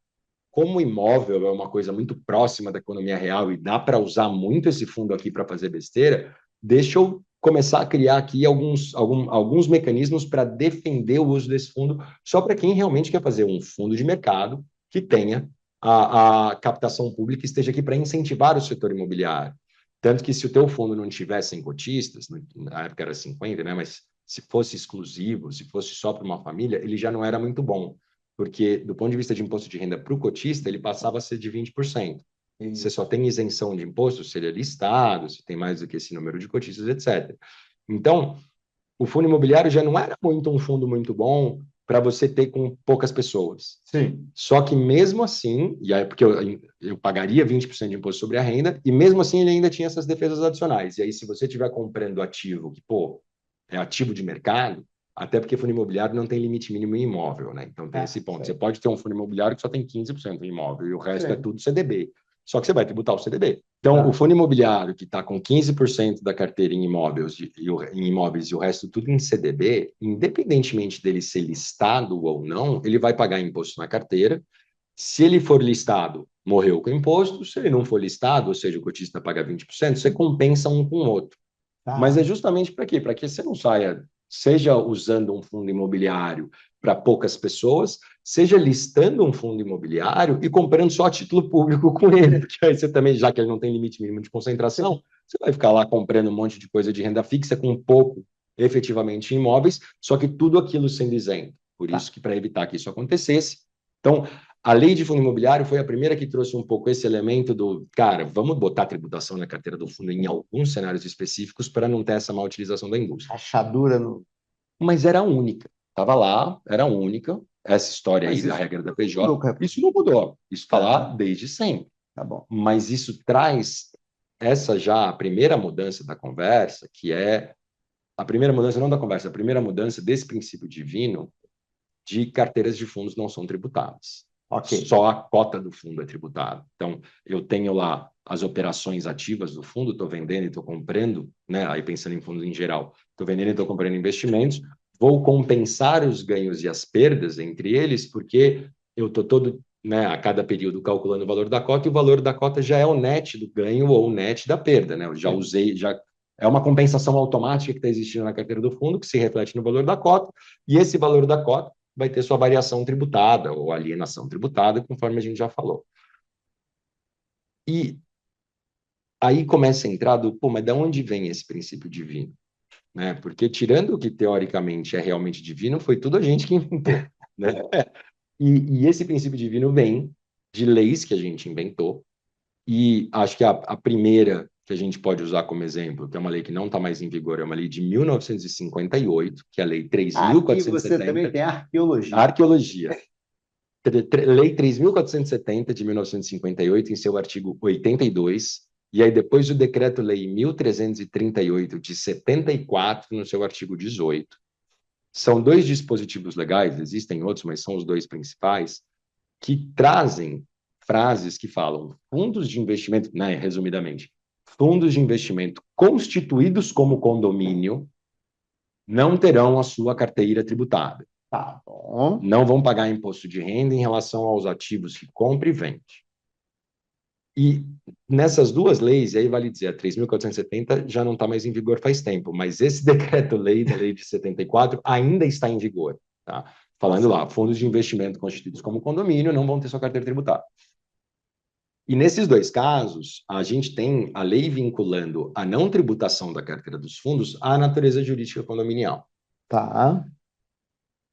como o imóvel é uma coisa muito próxima da economia real e dá para usar muito esse fundo aqui para fazer besteira, deixa eu começar a criar aqui alguns mecanismos para defender o uso desse fundo, só para quem realmente quer fazer um fundo de mercado que tenha a captação pública e esteja aqui para incentivar o setor imobiliário. Tanto que se o teu fundo não tivesse em cotistas, na época era 50, né? Mas se fosse exclusivo, se fosse só para uma família, ele já não era muito bom, porque do ponto de vista de imposto de renda para o cotista, ele passava a ser de 20%. Você só tem isenção de imposto se ele é listado, se tem mais do que esse número de cotistas, etc. Então, o fundo imobiliário já não era muito um fundo muito bom para você ter com poucas pessoas. Sim. Só que mesmo assim, e aí porque eu pagaria 20% de imposto sobre a renda, e mesmo assim ele ainda tinha essas defesas adicionais. E aí, se você estiver comprando ativo que, pô, é ativo de mercado, até porque fundo imobiliário não tem limite mínimo em imóvel, né? Então tem esse ponto. Você pode ter um fundo imobiliário que só tem 15% em imóvel e o resto é tudo CDB. Só que você vai tributar o CDB. Então, o fundo imobiliário que está com 15% da carteira em imóveis, em imóveis e o resto tudo em CDB, independentemente dele ser listado ou não, ele vai pagar imposto na carteira. Se ele for listado, morreu com imposto. Se ele não for listado, ou seja, o cotista paga 20%, você compensa um com o outro. Mas é justamente para quê? Para que você não saia, seja usando um fundo imobiliário para poucas pessoas, seja listando um fundo imobiliário e comprando só título público com ele. Porque aí você também, já que ele não tem limite mínimo de concentração, você vai ficar lá comprando um monte de coisa de renda fixa com pouco efetivamente em imóveis, só que tudo aquilo sendo isento. Por isso que, para evitar que isso acontecesse, então, a lei de fundo imobiliário foi a primeira que trouxe um pouco esse elemento do, cara, vamos botar tributação na carteira do fundo em alguns cenários específicos para não ter essa má utilização da indústria. Rachadura no. Mas era a única. Estava lá, era a única. Essa história aí da regra da PJ, isso não mudou. Isso está lá desde sempre. Tá bom. Mas isso traz essa já a primeira mudança da conversa, que é a primeira mudança não da conversa, a primeira mudança desse princípio divino de carteiras de fundos não são tributadas. Só a cota do fundo é tributada. Então, eu tenho lá as operações ativas do fundo, estou vendendo e estou comprando, né? Aí pensando em fundos em geral, estou vendendo e estou comprando investimentos, vou compensar os ganhos e as perdas entre eles, porque eu estou todo, né, a cada período calculando o valor da cota, e o valor da cota já é o net do ganho ou o net da perda, né? Eu já usei, já é uma compensação automática que está existindo na carteira do fundo, que se reflete no valor da cota, e esse valor da cota vai ter sua variação tributada ou alienação tributada, conforme a gente já falou. E aí começa a entrar do, pô, mas de onde vem esse princípio divino? Né? Porque tirando o que teoricamente é realmente divino, foi tudo a gente que inventou. Né? E esse princípio divino vem de leis que a gente inventou, e acho que a primeira que a gente pode usar como exemplo, que é uma lei que não está mais em vigor, é uma lei de 1958, que é a Lei 3.470. Aqui você também tem arqueologia. Arqueologia. Lei 3.470 de 1958, em seu artigo 82, e aí depois o Decreto-Lei 1.338 de 74, no seu artigo 18. São dois dispositivos legais, existem outros, mas são os dois principais, que trazem frases que falam fundos de investimento, né, resumidamente, fundos de investimento constituídos como condomínio não terão a sua carteira tributada. Tá bom. Não vão pagar imposto de renda em relação aos ativos que compra e vende. E nessas duas leis, e aí vale dizer, a 3.470 já não está mais em vigor faz tempo, mas esse decreto-lei da lei de 74 ainda está em vigor. Tá? Falando lá, fundos de investimento constituídos como condomínio não vão ter sua carteira tributada. E nesses dois casos, a gente tem a lei vinculando a não tributação da carteira dos fundos à natureza jurídica condominial. Tá.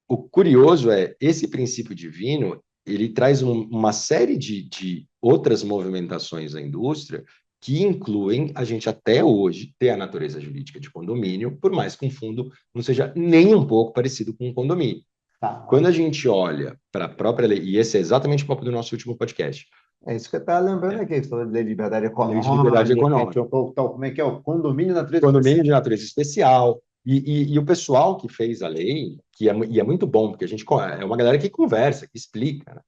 O curioso é, esse princípio divino, ele traz uma série de outras movimentações da indústria que incluem a gente até hoje ter a natureza jurídica de condomínio, por mais que um fundo não seja nem um pouco parecido com um condomínio. Tá. Quando a gente olha para a própria lei, e esse é exatamente o papo do nosso último podcast. É isso que eu estava lembrando aqui, você falou de lei de liberdade econômica. Lei de liberdade econômica. Então, como é que é? O condomínio de natureza Condomínio de natureza especial. E o pessoal que fez a lei, e é muito bom, porque a gente é uma galera que conversa, que explica, né?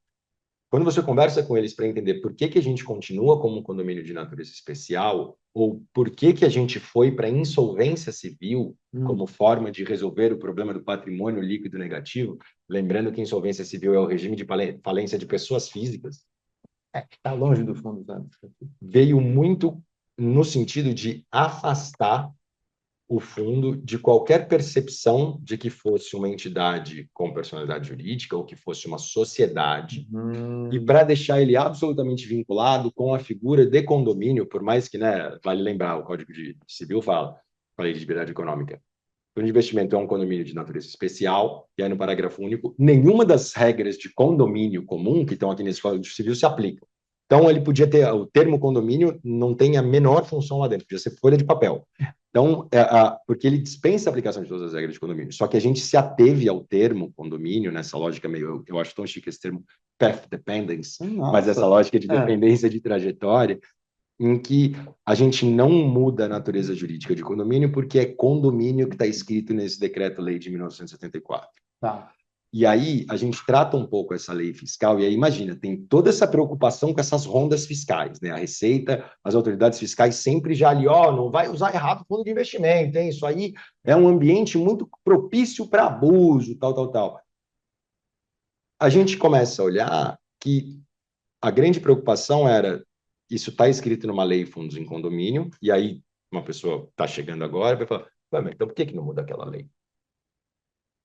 Quando você conversa com eles para entender por que que a gente continua como um condomínio de natureza especial, ou por que que a gente foi para insolvência civil como forma de resolver o problema do patrimônio líquido negativo, lembrando que insolvência civil é o regime de falência de pessoas físicas, Está longe do fundo, né? veio muito no sentido de afastar o fundo de qualquer percepção de que fosse uma entidade com personalidade jurídica ou que fosse uma sociedade, e para deixar ele absolutamente vinculado com a figura de condomínio, por mais que, né, vale lembrar, o Código de Civil fala, a Lei de Liberdade Econômica, o investimento é um condomínio de natureza especial, e aí no parágrafo único, nenhuma das regras de condomínio comum que estão aqui nesse Código Civil se aplicam. Então, ele podia ter, o termo condomínio não tem a menor função lá dentro, podia ser folha de papel. Então, porque ele dispensa a aplicação de todas as regras de condomínio. Só que a gente se ateve ao termo condomínio, nessa lógica meio, eu acho tão chique esse termo, path dependence, mas essa lógica de dependência de trajetória, em que a gente não muda a natureza jurídica de condomínio porque é condomínio que está escrito nesse decreto-lei de 1974. Tá. E aí a gente trata um pouco essa lei fiscal, e aí imagina, tem toda essa preocupação com essas rondas fiscais, né? A Receita, as autoridades fiscais sempre já ali, ó, não vai usar errado o fundo de investimento, hein? Isso aí é um ambiente muito propício para abuso, tal, tal, tal. A gente começa a olhar que a grande preocupação era, isso está escrito numa lei de fundos em condomínio, e aí uma pessoa está chegando agora e vai falar, mas então por que não muda aquela lei?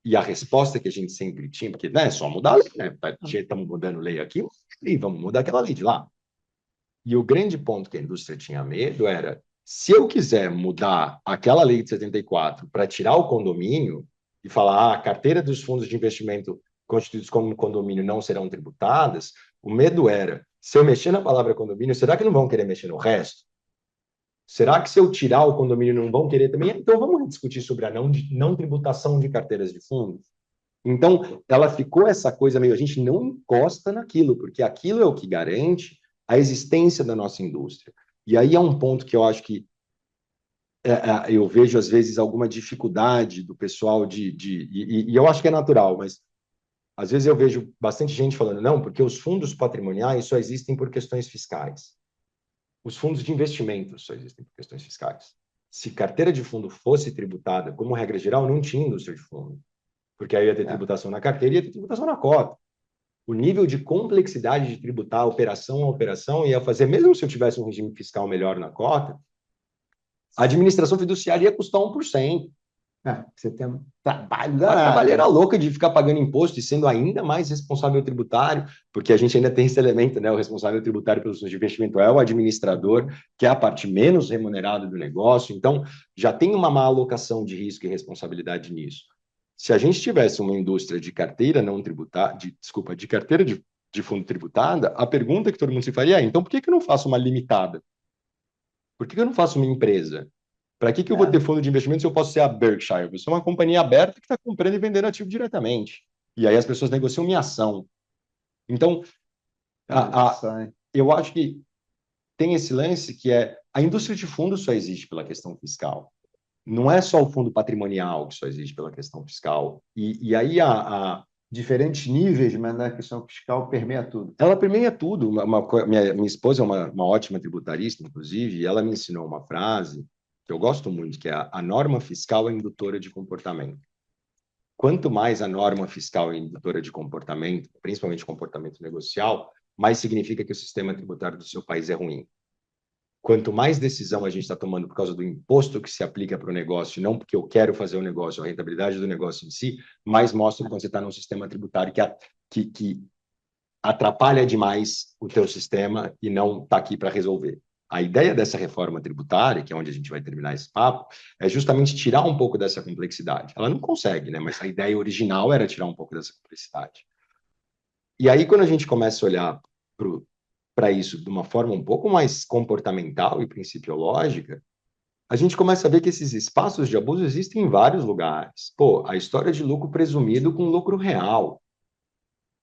E a resposta que a gente sempre tinha, porque não é só mudar a lei, né? Estamos mudando lei aqui, e vamos mudar aquela lei de lá. E o grande ponto que a indústria tinha medo era, se eu quiser mudar aquela lei de 74 para tirar o condomínio e falar, a carteira dos fundos de investimento constituídos como condomínio não serão tributadas, o medo era, se eu mexer na palavra condomínio, será que não vão querer mexer no resto? Será que se eu tirar o condomínio não vão querer também? Então vamos discutir sobre a não tributação de carteiras de fundos. Então, ela ficou essa coisa meio, a gente não encosta naquilo, porque aquilo é o que garante a existência da nossa indústria. E aí é um ponto que eu acho que eu vejo, às vezes, alguma dificuldade do pessoal e eu acho que é natural, mas às vezes eu vejo bastante gente falando, não, porque os fundos patrimoniais só existem por questões fiscais. Os fundos de investimento só existem por questões fiscais. Se carteira de fundo fosse tributada, como regra geral, não tinha indústria de fundo, porque aí ia ter tributação na carteira e ia ter tributação na cota. O nível de complexidade de tributar operação a operação ia fazer, mesmo se eu tivesse um regime fiscal melhor na cota, a administração fiduciária ia custar 1%. Você tem um trabalho A danado. trabalheira louca de ficar pagando imposto e sendo ainda mais responsável tributário, porque a gente ainda tem esse elemento, né? O responsável tributário pelos fundos de investimento é o administrador, que é a parte menos remunerada do negócio. Então, já tem uma má alocação de risco e responsabilidade nisso. Se a gente tivesse uma indústria de carteira não tributada, de carteira de fundo tributada, a pergunta que todo mundo se faria é: então por que eu não faço uma limitada? Por que eu não faço uma empresa? Para que eu vou ter fundo de investimento se eu posso ser a Berkshire? Eu sou uma companhia aberta que está comprando e vendendo ativo diretamente. E aí as pessoas negociam minha ação. Então, eu acho que tem esse lance que é a indústria de fundos só existe pela questão fiscal. Não é só o fundo patrimonial que só existe pela questão fiscal. E aí diferentes níveis, mas na questão fiscal permeia tudo. Ela permeia tudo. Minha esposa é uma ótima tributarista, inclusive, e ela me ensinou uma frase que eu gosto muito, que é a norma fiscal é indutora de comportamento. Quanto mais a norma fiscal é indutora de comportamento, principalmente comportamento negocial, mais significa que o sistema tributário do seu país é ruim. Quanto mais decisão a gente está tomando por causa do imposto que se aplica para o negócio, não porque eu quero fazer o negócio, a rentabilidade do negócio em si, mais mostra quando você está num sistema tributário que atrapalha demais o teu sistema e não está aqui para resolver. A ideia dessa reforma tributária, que é onde a gente vai terminar esse papo, é justamente tirar um pouco dessa complexidade. Ela não consegue, né? Mas a ideia original era tirar um pouco dessa complexidade. E aí, quando a gente começa a olhar para isso de uma forma um pouco mais comportamental e principiológica, a gente começa a ver que esses espaços de abuso existem em vários lugares. Pô, a história de lucro presumido com lucro real.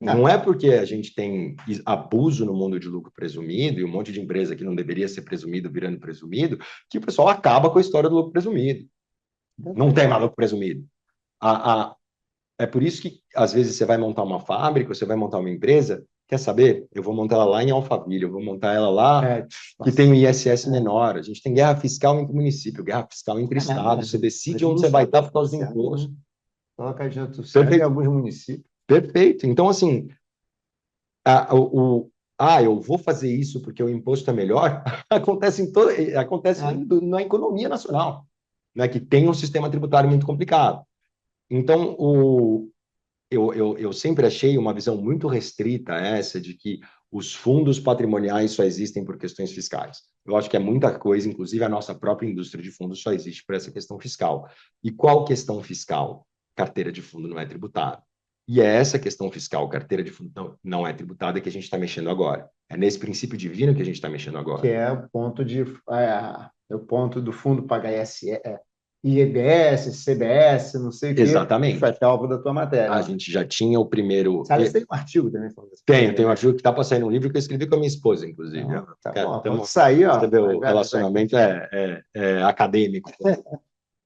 Não é porque a gente tem abuso no mundo de lucro presumido e um monte de empresa que não deveria ser presumido virando presumido, que o pessoal acaba com a história do lucro presumido. Não tem mais lucro presumido. É por isso que, às vezes, você vai montar uma fábrica, você vai montar uma empresa, quer saber? Eu vou montar ela lá em Alphaville, eu vou montar ela lá É, que tem o ISS menor. A gente tem guerra fiscal entre município, guerra fiscal entre estados. Você decide onde você vai estar por causa do imposto. Coloca adjunto social em Perfeito, alguns municípios. perfeito. Então, assim, eu vou fazer isso porque o imposto é melhor, acontece É. na economia nacional, né, que tem um sistema tributário muito complicado. Então, eu sempre achei uma visão muito restrita essa de que os fundos patrimoniais só existem por questões fiscais. Eu acho que é muita coisa, inclusive a nossa própria indústria de fundos só existe por essa questão fiscal. E qual questão fiscal? Carteira de fundo não é tributada. E é essa questão fiscal, carteira de fundo não é tributada, que a gente está mexendo agora. É nesse princípio divino que a gente está mexendo Que agora. é o ponto do fundo pagar IBS, CBS, não sei o quê, que foi Exatamente. até alvo da tua matéria A lá. gente já tinha o primeiro. Sabe, você tem um artigo também falando dessa Tenho um matéria, né? artigo que está para sair num livro que eu escrevi com a minha esposa, inclusive. Então, tá Cara, bom, quando sair, você ó, vê, vai, o vai aqui. relacionamento é acadêmico.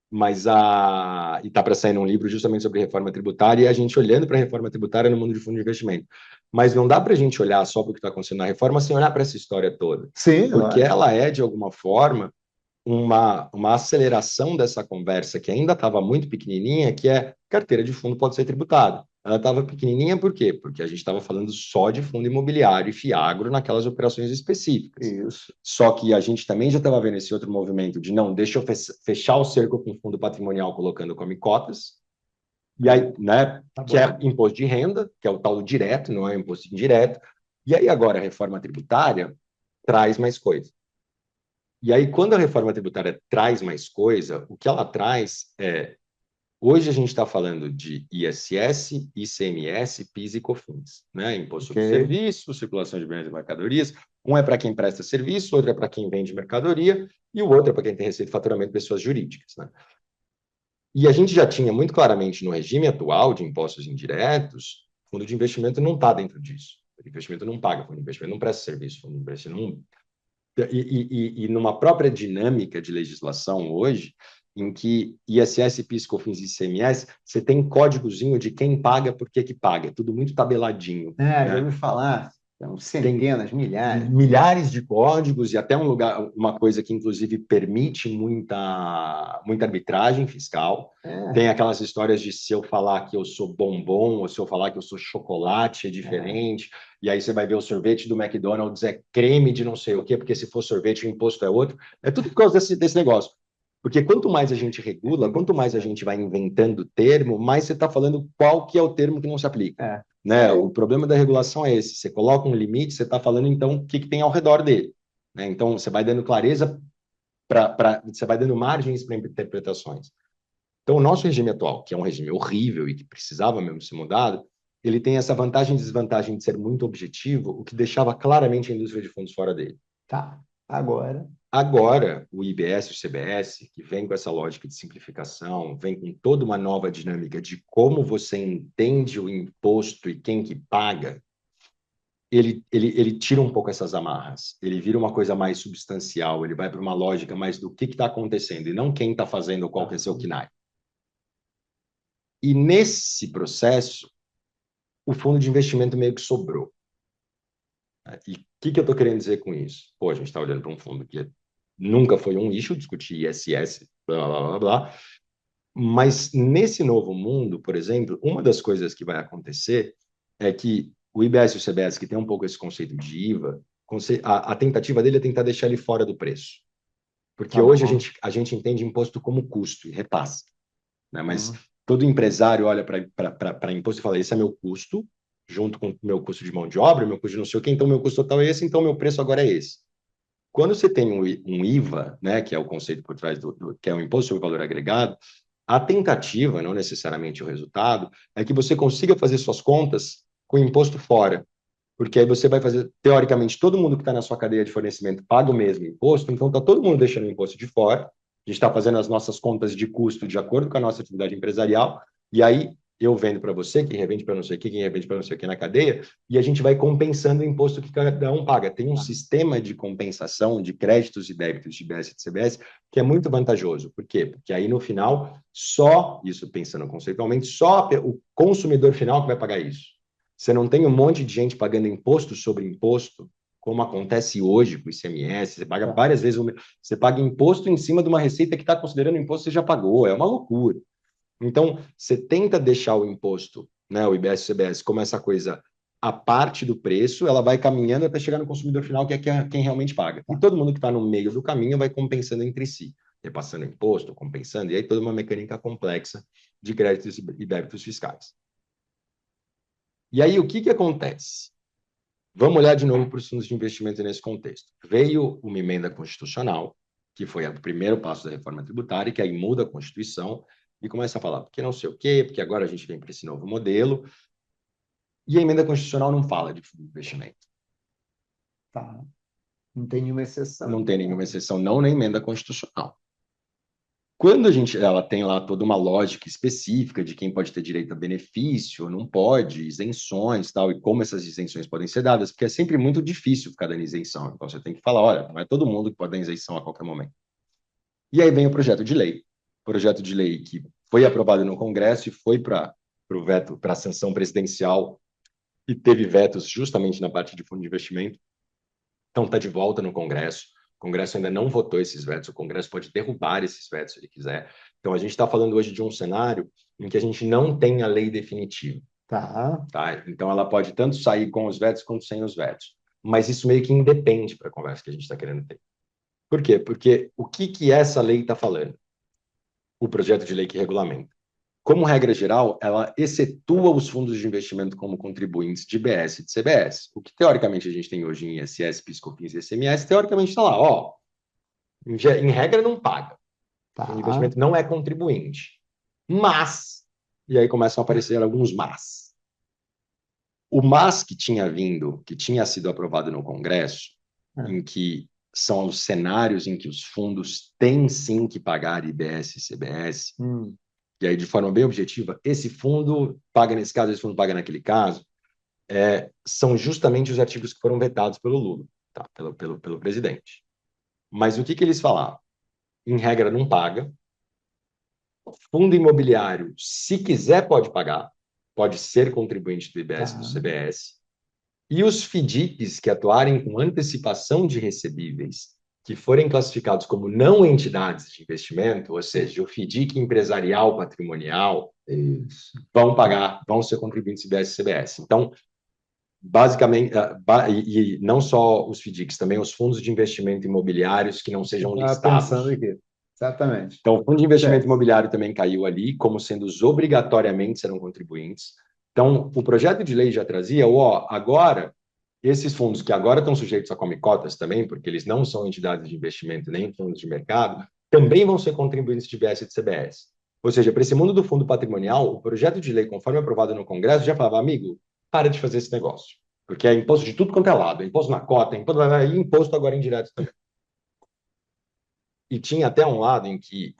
Mas e está para sair um livro justamente sobre reforma tributária e a gente olhando para a reforma tributária no mundo de fundo de investimento. Mas não dá para a gente olhar só para o que está acontecendo na reforma sem olhar para essa história toda, Sim, porque lógico. ela é, de alguma forma, uma aceleração dessa conversa que ainda estava muito pequenininha, que é carteira de fundo pode ser tributada. Ela estava pequenininha por quê? Porque a gente estava falando só de fundo imobiliário e fiagro naquelas operações específicas. Isso. Só que a gente também já estava vendo esse outro movimento de não, deixa eu fechar o cerco com fundo patrimonial colocando como cotas, e aí, né, Tá que é bom. imposto de renda, que é o tal do direto, não é imposto indireto. E aí agora a reforma tributária traz mais coisa. E aí, quando a reforma tributária traz mais coisa, o que ela traz é. Hoje a gente está falando de ISS, ICMS, PIS e COFINS, né? Imposto Ok. sobre serviço, circulação de bens e mercadorias. Um é para quem presta serviço, outro é para quem vende mercadoria, e o outro é para quem tem receita de faturamento de pessoas jurídicas, né? E a gente já tinha muito claramente no regime atual de impostos indiretos, fundo de investimento não está dentro disso. O fundo de investimento não paga, o fundo de investimento não presta serviço, o fundo de investimento não e numa própria dinâmica de legislação hoje, em que ISS, PIS, COFINS e ICMS, você tem códigozinho de quem paga, por que que paga, é tudo muito tabeladinho, É, já né? ouvi falar, são Tem centenas, milhares. milhares de códigos e até um lugar, uma coisa que inclusive permite muita arbitragem fiscal. É, Tem aquelas histórias de se eu falar que eu sou bombom ou se eu falar que eu sou chocolate é é, diferente. E aí você vai ver o sorvete do McDonald's é creme de não sei o quê, porque se for sorvete o imposto é outro. É tudo por causa desse negócio. Porque quanto mais a gente regula, quanto mais a gente vai inventando termo, mais você está falando qual que é o termo que não se aplica, é. né? O problema da regulação é esse. Você coloca um limite, você está falando então o que, que tem ao redor dele, né? Então você vai dando clareza você vai dando margens para interpretações. Então o nosso regime atual, que é um regime horrível e que precisava mesmo ser mudado, ele tem essa vantagem e desvantagem de ser muito objetivo, o que deixava claramente a indústria de fundos fora dele. Tá. Agora, Agora, o IBS e o CBS, que vem com essa lógica de simplificação, vem com toda uma nova dinâmica de como você entende o imposto e quem que paga, ele tira um pouco essas amarras. Ele vira uma coisa mais substancial, ele vai para uma lógica mais do que está acontecendo e não quem está fazendo ou qual que é seu KNAI. E nesse processo, o fundo de investimento meio que sobrou. E o que eu estou querendo dizer com isso? Pô, a gente está olhando para um fundo que nunca foi um issue, discutir ISS, blá, blá, blá, blá. Mas nesse novo mundo, por exemplo, uma das coisas que vai acontecer é que o IBS e o CBS, que tem um pouco esse conceito de IVA, a tentativa dele é tentar deixar ele fora do preço. Porque tá hoje bom. a gente entende imposto como custo e repassa, né? Mas Hum, todo empresário olha para imposto e fala: esse é meu custo, junto com o meu custo de mão de obra, meu custo de não sei o quê, então meu custo total é esse, então meu preço agora é esse. Quando você tem um IVA, né, que é o conceito por trás que é o imposto sobre o valor agregado, a tentativa, não necessariamente o resultado, é que você consiga fazer suas contas com o imposto fora. Porque aí você vai fazer, teoricamente, todo mundo que está na sua cadeia de fornecimento paga o mesmo imposto, então está todo mundo deixando o imposto de fora. A gente está fazendo as nossas contas de custo de acordo com a nossa atividade empresarial, e aí eu vendo para você, que revende para não sei o que, quem revende para não sei o que na cadeia, e a gente vai compensando o imposto que cada um paga. Tem um tá. sistema de compensação de créditos e débitos de IBS e de CBS que é muito vantajoso. Por quê? Porque aí no final, só, isso pensando conceitualmente, só o consumidor final que vai pagar isso. Você não tem um monte de gente pagando imposto sobre imposto, como acontece hoje com o ICMS. Você paga várias vezes, você paga imposto em cima de uma receita que está considerando imposto que você já pagou. É uma loucura. Então, você tenta deixar o imposto, né, o IBS e o CBS, como essa coisa a parte do preço, ela vai caminhando até chegar no consumidor final, que é quem realmente paga. E todo mundo que está no meio do caminho vai compensando entre si, repassando imposto, compensando, e aí toda uma mecânica complexa de créditos e débitos fiscais. E aí, o que acontece? Vamos olhar de novo para os fundos de investimento nesse contexto. Veio uma emenda constitucional, que foi o primeiro passo da reforma tributária, que aí muda a Constituição e começa a falar porque não sei o quê, porque agora a gente vem para esse novo modelo. E a emenda constitucional não fala de fundo de investimento. Tá. Não tem nenhuma exceção. Não tem nenhuma exceção, não na emenda constitucional. Quando ela tem lá toda uma lógica específica de quem pode ter direito a benefício, não pode, isenções, tal, e como essas isenções podem ser dadas, porque é sempre muito difícil ficar dando isenção. Então você tem que falar, olha, não é todo mundo que pode dar isenção a qualquer momento. E aí vem o projeto de lei que foi aprovado no Congresso e foi para o veto, para a sanção presidencial e teve vetos justamente na parte de fundo de investimento. Então está de volta no Congresso. O Congresso ainda não votou esses vetos, o Congresso pode derrubar esses vetos se ele quiser. Então, a gente está falando hoje de um cenário em que a gente não tem a lei definitiva. Tá? Então, ela pode tanto sair com os vetos quanto sem os vetos. Mas isso meio que independe para a conversa que a gente está querendo ter. Por quê? Porque o que essa lei está falando? O projeto de lei que regulamenta. Como regra geral, ela excetua os fundos de investimento como contribuintes de IBS e de CBS. O que, teoricamente, a gente tem hoje em ISS, PIS/COFINS e ICMS, teoricamente está lá, ó, em regra não paga. O investimento não é contribuinte. Mas, e aí começam a aparecer alguns mas. O mas que tinha vindo, que tinha sido aprovado no Congresso, em que são os cenários em que os fundos têm sim que pagar IBS e CBS, e aí de forma bem objetiva, esse fundo paga nesse caso, esse fundo paga naquele caso, são justamente os artigos que foram vetados pelo Lula, tá? pelo presidente. Mas o que eles falaram? Em regra, não paga. Fundo imobiliário, se quiser, pode pagar, pode ser contribuinte do IBS e do CBS. E os FDICs que atuarem com antecipação de recebíveis, que forem classificados como não entidades de investimento, ou seja, o FDIC empresarial patrimonial, vão pagar, vão ser contribuintes do IBS e CBS. Então, basicamente, e não só os FDICs, também os fundos de investimento imobiliários que não sejam listados. Pensando aqui. Exatamente. Então, o fundo de investimento imobiliário também caiu ali, como sendo os obrigatoriamente serão contribuintes. Então, o projeto de lei já trazia, agora, esses fundos que agora estão sujeitos a come-cotas também, porque eles não são entidades de investimento nem fundos de mercado, também vão ser contribuintes de IBS e de CBS. Ou seja, para esse mundo do fundo patrimonial, o projeto de lei, conforme aprovado no Congresso, já falava, amigo, para de fazer esse negócio. Porque é imposto de tudo quanto é lado, é imposto na cota, e imposto agora indireto também. E tinha até um lado em que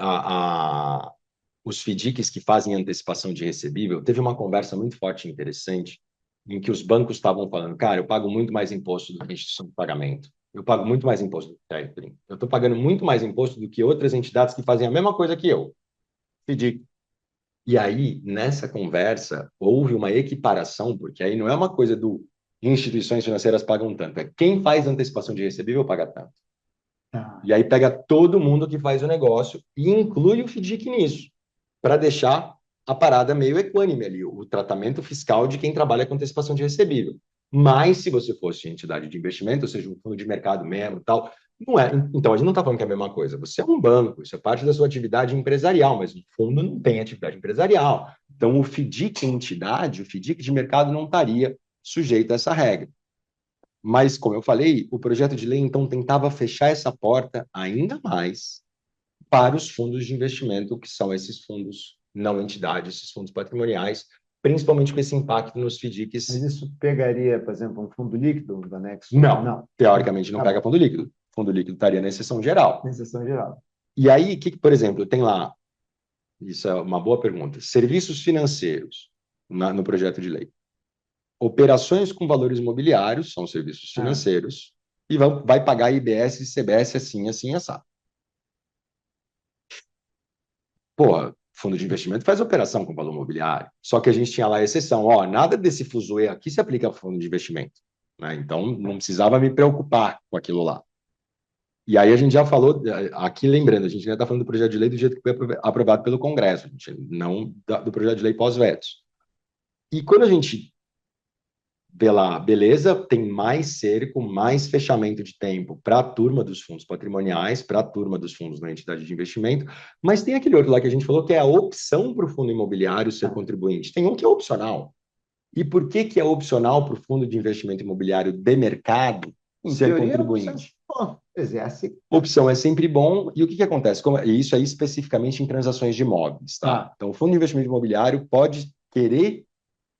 os FDICs que fazem antecipação de recebível, teve uma conversa muito forte e interessante, em que os bancos estavam falando, cara, eu pago muito mais imposto do que a instituição de pagamento. Eu pago muito mais imposto do que factoring. Eu estou pagando muito mais imposto do que outras entidades que fazem a mesma coisa que eu. FDIC. E aí, nessa conversa, houve uma equiparação, porque aí não é uma coisa do instituições financeiras pagam tanto, é quem faz antecipação de recebível paga tanto. E aí pega todo mundo que faz o negócio e inclui o FDIC nisso, para deixar a parada meio equânime ali, o tratamento fiscal de quem trabalha com antecipação de recebível. Mas se você fosse entidade de investimento, ou seja, um fundo de mercado mesmo, tal, não é. Então a gente não está falando que é a mesma coisa. Você é um banco, isso é parte da sua atividade empresarial, mas o fundo não tem atividade empresarial. Então o FDIC entidade, o FDIC de mercado não estaria sujeito a essa regra. Mas, como eu falei, o projeto de lei, então, tentava fechar essa porta ainda mais para os fundos de investimento, que são esses fundos não entidades, esses fundos patrimoniais, principalmente com esse impacto nos FDICs. Mas isso pegaria, por exemplo, um fundo líquido do anexo? Não. Teoricamente não pega fundo líquido. Fundo líquido estaria na exceção geral. Na exceção geral. E aí, por exemplo, tem lá, isso é uma boa pergunta, serviços financeiros no projeto de lei. Operações com valores imobiliários, são serviços financeiros, e vai pagar IBS e CBS assim, assim, assado. Porra, fundo de investimento faz operação com valor mobiliário. Só que a gente tinha lá a exceção, ó, nada desse fuzuê aqui se aplica a fundo de investimento, né? Então, não precisava me preocupar com aquilo lá. E aí a gente já falou, aqui lembrando, a gente ainda está falando do projeto de lei do jeito que foi aprovado pelo Congresso, a gente não do projeto de lei pós-vetos. E quando a gente vê lá, beleza, tem mais cerco, mais fechamento de tempo para a turma dos fundos patrimoniais, para a turma dos fundos na entidade de investimento, mas tem aquele outro lá que a gente falou que é a opção para o fundo imobiliário ser contribuinte. Tem um que é opcional. E por que que é opcional para o fundo de investimento imobiliário de mercado ser contribuinte? Exerce. Opção é sempre bom. E o que acontece? E isso aí especificamente em transações de imóveis, tá? Então, o fundo de investimento imobiliário pode querer,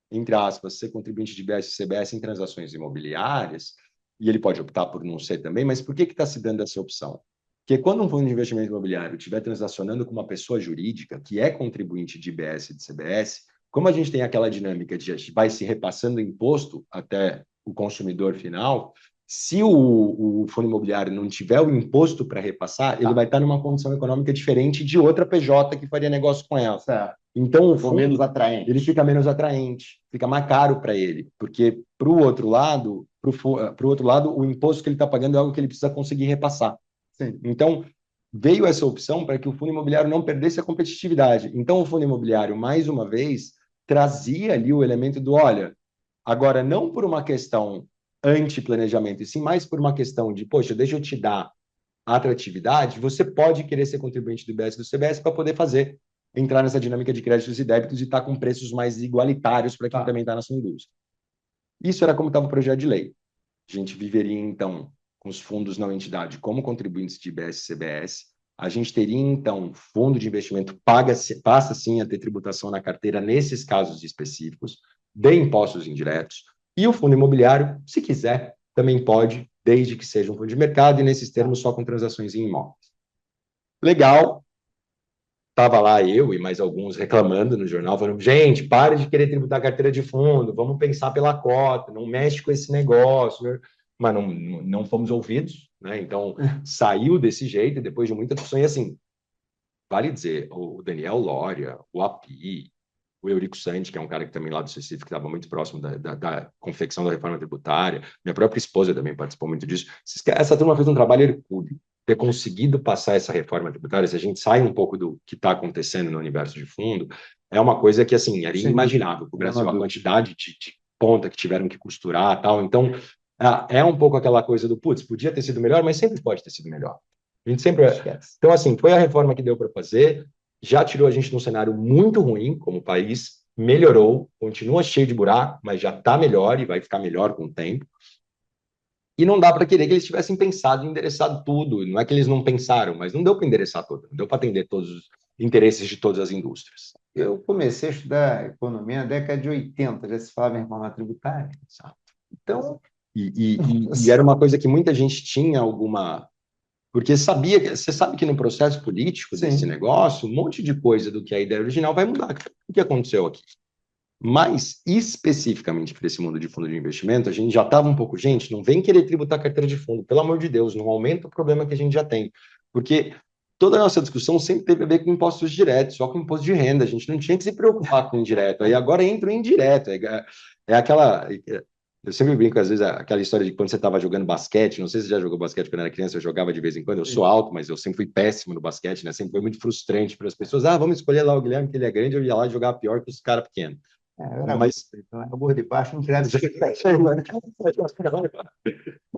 entre aspas, ser contribuinte de IBS e CBS em transações imobiliárias, e ele pode optar por não ser também, mas por que está se dando essa opção? Porque quando um fundo de investimento imobiliário estiver transacionando com uma pessoa jurídica que é contribuinte de IBS e de CBS, como a gente tem aquela dinâmica de vai se repassando imposto até o consumidor final, se o fundo imobiliário não tiver o imposto para repassar, ele vai estar numa condição econômica diferente de outra PJ que faria negócio com ela. Certo. Então, o fundo, menos atraente. ele fica menos atraente, fica mais caro para ele, porque para o outro lado, o imposto que ele está pagando é algo que ele precisa conseguir repassar. Sim. Então, veio essa opção para que o fundo imobiliário não perdesse a competitividade. Então, o fundo imobiliário, mais uma vez, trazia ali o elemento do, olha, agora não por uma questão anti-planejamento, e sim mais por uma questão de, poxa, deixa eu te dar a atratividade, você pode querer ser contribuinte do IBS e do CBS para poder entrar nessa dinâmica de créditos e débitos e estar com preços mais igualitários para quem também está na sua indústria. Isso era como estava o projeto de lei. A gente viveria, então, com os fundos não entidade como contribuintes de IBS e CBS. A gente teria, então, fundo de investimento passa, sim, a ter tributação na carteira nesses casos específicos, de impostos indiretos. E o fundo imobiliário, se quiser, também pode, desde que seja um fundo de mercado e, nesses termos, só com transações em imóveis. Legal. Estava lá eu e mais alguns reclamando no jornal, falando, gente, pare de querer tributar a carteira de fundo, vamos pensar pela cota, não mexe com esse negócio. Mas não fomos ouvidos, né? Então, saiu desse jeito, depois de muita discussão. E assim, vale dizer, o Daniel Loria, o API, o Eurico Sante, que é um cara que também lá do Recife, que estava muito próximo da confecção da reforma tributária, minha própria esposa também participou muito disso. Essa turma fez um trabalho hercúleo. Ter conseguido passar essa reforma tributária, se a gente sai um pouco do que está acontecendo no universo de fundo, é uma coisa que, assim, era inimaginável para o Brasil, a quantidade de ponta que tiveram que costurar e tal. Então, é um pouco aquela coisa do, putz, podia ter sido melhor, mas sempre pode ter sido melhor. A gente sempre... Então, assim, foi a reforma que deu para fazer, já tirou a gente de um cenário muito ruim como país, melhorou, continua cheio de buraco, mas já está melhor e vai ficar melhor com o tempo. E não dá para querer que eles tivessem pensado em endereçar tudo. Não é que eles não pensaram, mas não deu para endereçar tudo. Não deu para atender todos os interesses de todas as indústrias. Eu comecei a estudar economia na década de 80, já se falava em reforma tributária. Então... E era uma coisa que muita gente tinha alguma... Porque você sabe que no processo político desse negócio, um monte de coisa do que a ideia original vai mudar. O que aconteceu aqui? Mas, especificamente para esse mundo de fundo de investimento, a gente já estava um pouco, gente, não vem querer tributar carteira de fundo, pelo amor de Deus, não aumenta o problema que a gente já tem. Porque toda a nossa discussão sempre teve a ver com impostos diretos, só com imposto de renda, a gente não tinha que se preocupar com indireto. Aí agora entra o indireto, é aquela... Eu sempre brinco, às vezes, aquela história de quando você estava jogando basquete, não sei se você já jogou basquete quando era criança, eu jogava de vez em quando, eu sou alto, mas eu sempre fui péssimo no basquete, né? Sempre foi muito frustrante para as pessoas, vamos escolher lá o Guilherme, que ele é grande, eu ia lá jogar pior que os caras pequenos. Era gordo de baixo, não criava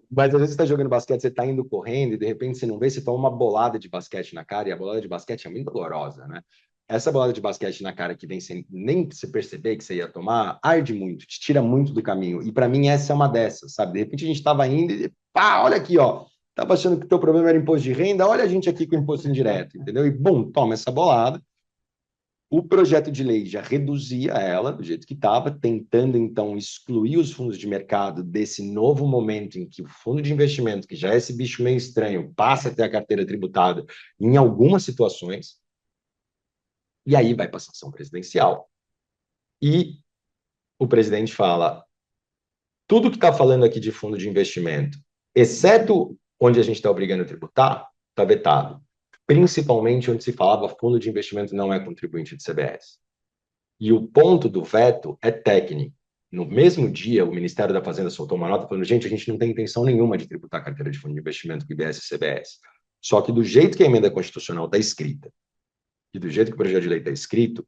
Mas às vezes você está jogando basquete, você está indo correndo e de repente você não vê, você toma uma bolada de basquete na cara e a bolada de basquete é muito dolorosa, né? Essa bolada de basquete na cara que vem sem nem se perceber que você ia tomar, arde muito, te tira muito do caminho. E para mim essa é uma dessas, sabe? De repente a gente estava indo e pá, olha aqui, ó. Tava achando que o teu problema era imposto de renda, olha a gente aqui com imposto indireto, entendeu? E bum, toma essa bolada. O projeto de lei já reduzia ela do jeito que estava, tentando então excluir os fundos de mercado desse novo momento em que o fundo de investimento, que já é esse bicho meio estranho, passa a ter a carteira tributada em algumas situações. E aí vai para a sanção presidencial. E o presidente fala: tudo que está falando aqui de fundo de investimento, exceto onde a gente está obrigando a tributar, está vetado. principalmente onde se falava fundo de investimento não é contribuinte de CBS. E o ponto do veto é técnico. No mesmo dia, o Ministério da Fazenda soltou uma nota falando: gente, a gente não tem intenção nenhuma de tributar a carteira de fundo de investimento com IBS e CBS. Só que do jeito que a emenda constitucional está escrita e do jeito que o projeto de lei está escrito,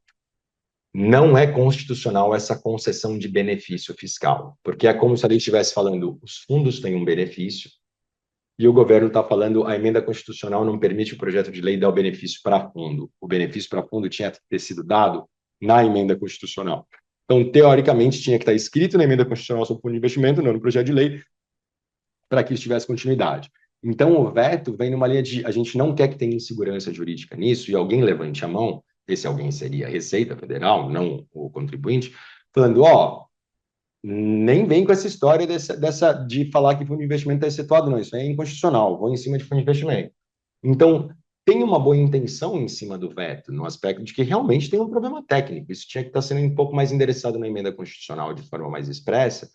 não é constitucional essa concessão de benefício fiscal, porque é como se a lei estivesse falando: os fundos têm um benefício e o governo está falando a emenda constitucional não permite o projeto de lei dar o benefício para fundo. O benefício para fundo tinha que ter sido dado na emenda constitucional. Então, teoricamente, tinha que estar escrito na emenda constitucional sobre fundo de investimento, não no projeto de lei, para que isso tivesse continuidade. Então, o veto vem numa linha de a gente não quer que tenha insegurança jurídica nisso e alguém levante a mão, esse alguém seria a Receita Federal, não o contribuinte, falando: ó, nem vem com essa história de falar que fundo de investimento está excetuado, não, isso é inconstitucional, vou em cima de fundo de investimento. Então, tem uma boa intenção em cima do veto, no aspecto de que realmente tem um problema técnico, isso tinha que estar sendo um pouco mais endereçado na emenda constitucional de forma mais expressa,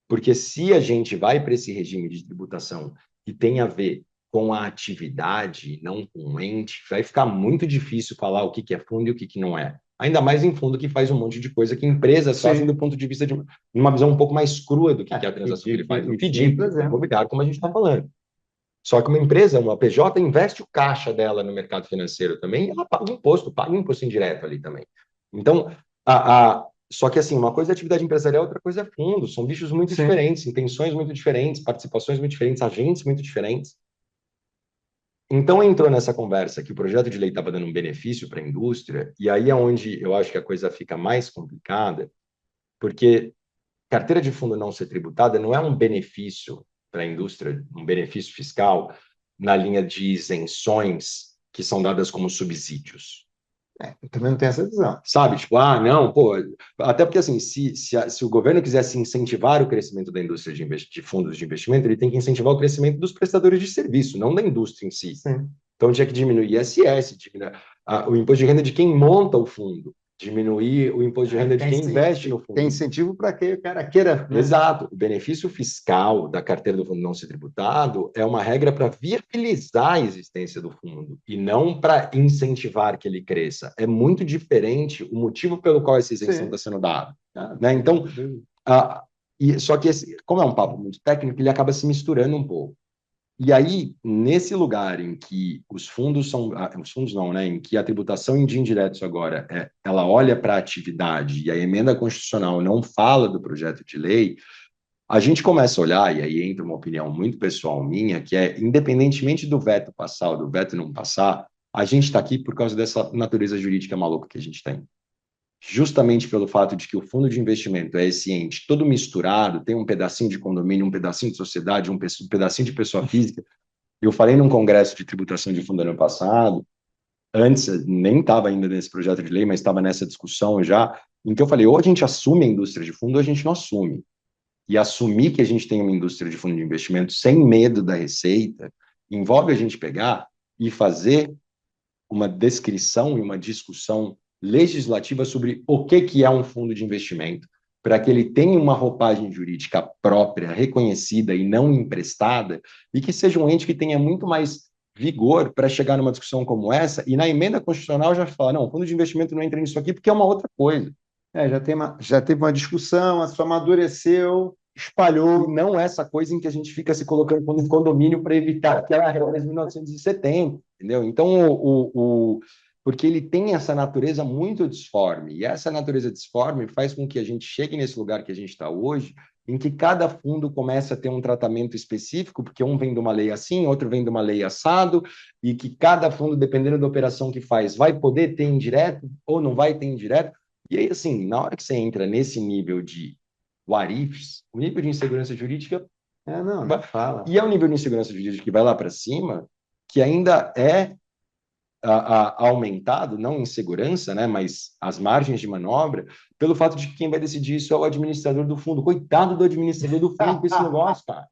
porque se a gente vai para esse regime de tributação que tem a ver com a atividade, não com o ente, vai ficar muito difícil falar o que é fundo e o que não é. Ainda mais em fundo que faz um monte de coisa que empresas fazem do ponto de vista de uma visão um pouco mais crua do que é a transação que ele faz. Ridículo, imobiliário, como a gente está falando. Só que uma empresa, uma PJ, investe o caixa dela no mercado financeiro também, e ela paga um imposto indireto ali também. Então, só que assim, uma coisa é atividade empresarial, outra coisa é fundo. São bichos muito diferentes, intenções muito diferentes, participações muito diferentes, agentes muito diferentes. Então entrou nessa conversa que o projeto de lei estava dando um benefício para a indústria, e aí é onde eu acho que a coisa fica mais complicada, porque carteira de fundo não ser tributada não é um benefício para a indústria, um benefício fiscal na linha de isenções que são dadas como subsídios. Eu também não tenho essa visão. Sabe? Tipo, não, pô. Até porque, assim, se o governo quisesse incentivar o crescimento da indústria de fundos de investimento, ele tem que incentivar o crescimento dos prestadores de serviço, não da indústria em si. Sim. Então, tinha que diminuir o ISS, diminuir o imposto de renda de quem monta o fundo, diminuir o imposto de renda de quem investe no fundo. Tem incentivo para que o cara queira. Né? Exato. O benefício fiscal da carteira do fundo não ser tributado é uma regra para viabilizar a existência do fundo e não para incentivar que ele cresça. É muito diferente o motivo pelo qual essa isenção está sendo dada. Né? Então, só que como é um papo muito técnico, ele acaba se misturando um pouco. E aí, nesse lugar em que os fundos não, né, em que a tributação de indiretos agora ela olha para a atividade e a emenda constitucional não fala do projeto de lei, a gente começa a olhar, e aí entra uma opinião muito pessoal minha, que é, independentemente do veto passar ou do veto não passar, a gente está aqui por causa dessa natureza jurídica maluca que a gente tem. Justamente pelo fato de que o fundo de investimento é esse ente todo misturado, tem um pedacinho de condomínio, um pedacinho de sociedade, um pedacinho de pessoa física. Eu falei num congresso de tributação de fundo ano passado, antes, nem estava ainda nesse projeto de lei, mas estava nessa discussão já, em que eu falei: ou a gente assume a indústria de fundo ou a gente não assume. E assumir que a gente tem uma indústria de fundo de investimento sem medo da receita, envolve a gente pegar e fazer uma descrição e uma discussão legislativa sobre o que é um fundo de investimento, para que ele tenha uma roupagem jurídica própria, reconhecida e não emprestada, e que seja um ente que tenha muito mais vigor para chegar numa discussão como essa, e na emenda constitucional já fala: não, o fundo de investimento não entra nisso aqui porque é uma outra coisa. Já teve uma discussão, a sua amadureceu, espalhou. E não essa coisa em que a gente fica se colocando como condomínio para evitar aquela regra de 1970, entendeu? Então, porque ele tem essa natureza muito disforme, e essa natureza disforme faz com que a gente chegue nesse lugar que a gente está hoje, em que cada fundo começa a ter um tratamento específico, porque um vem de uma lei assim, outro vem de uma lei assado, e que cada fundo, dependendo da operação que faz, vai poder ter indireto ou não vai ter indireto. E aí, assim, na hora que você entra nesse nível de what ifs, o nível de insegurança jurídica não fala. E é um nível de insegurança jurídica que vai lá para cima, que ainda é aumentado, não em segurança, né, mas as margens de manobra, pelo fato de que quem vai decidir isso é o administrador do fundo. Coitado do administrador do fundo com esse negócio, cara.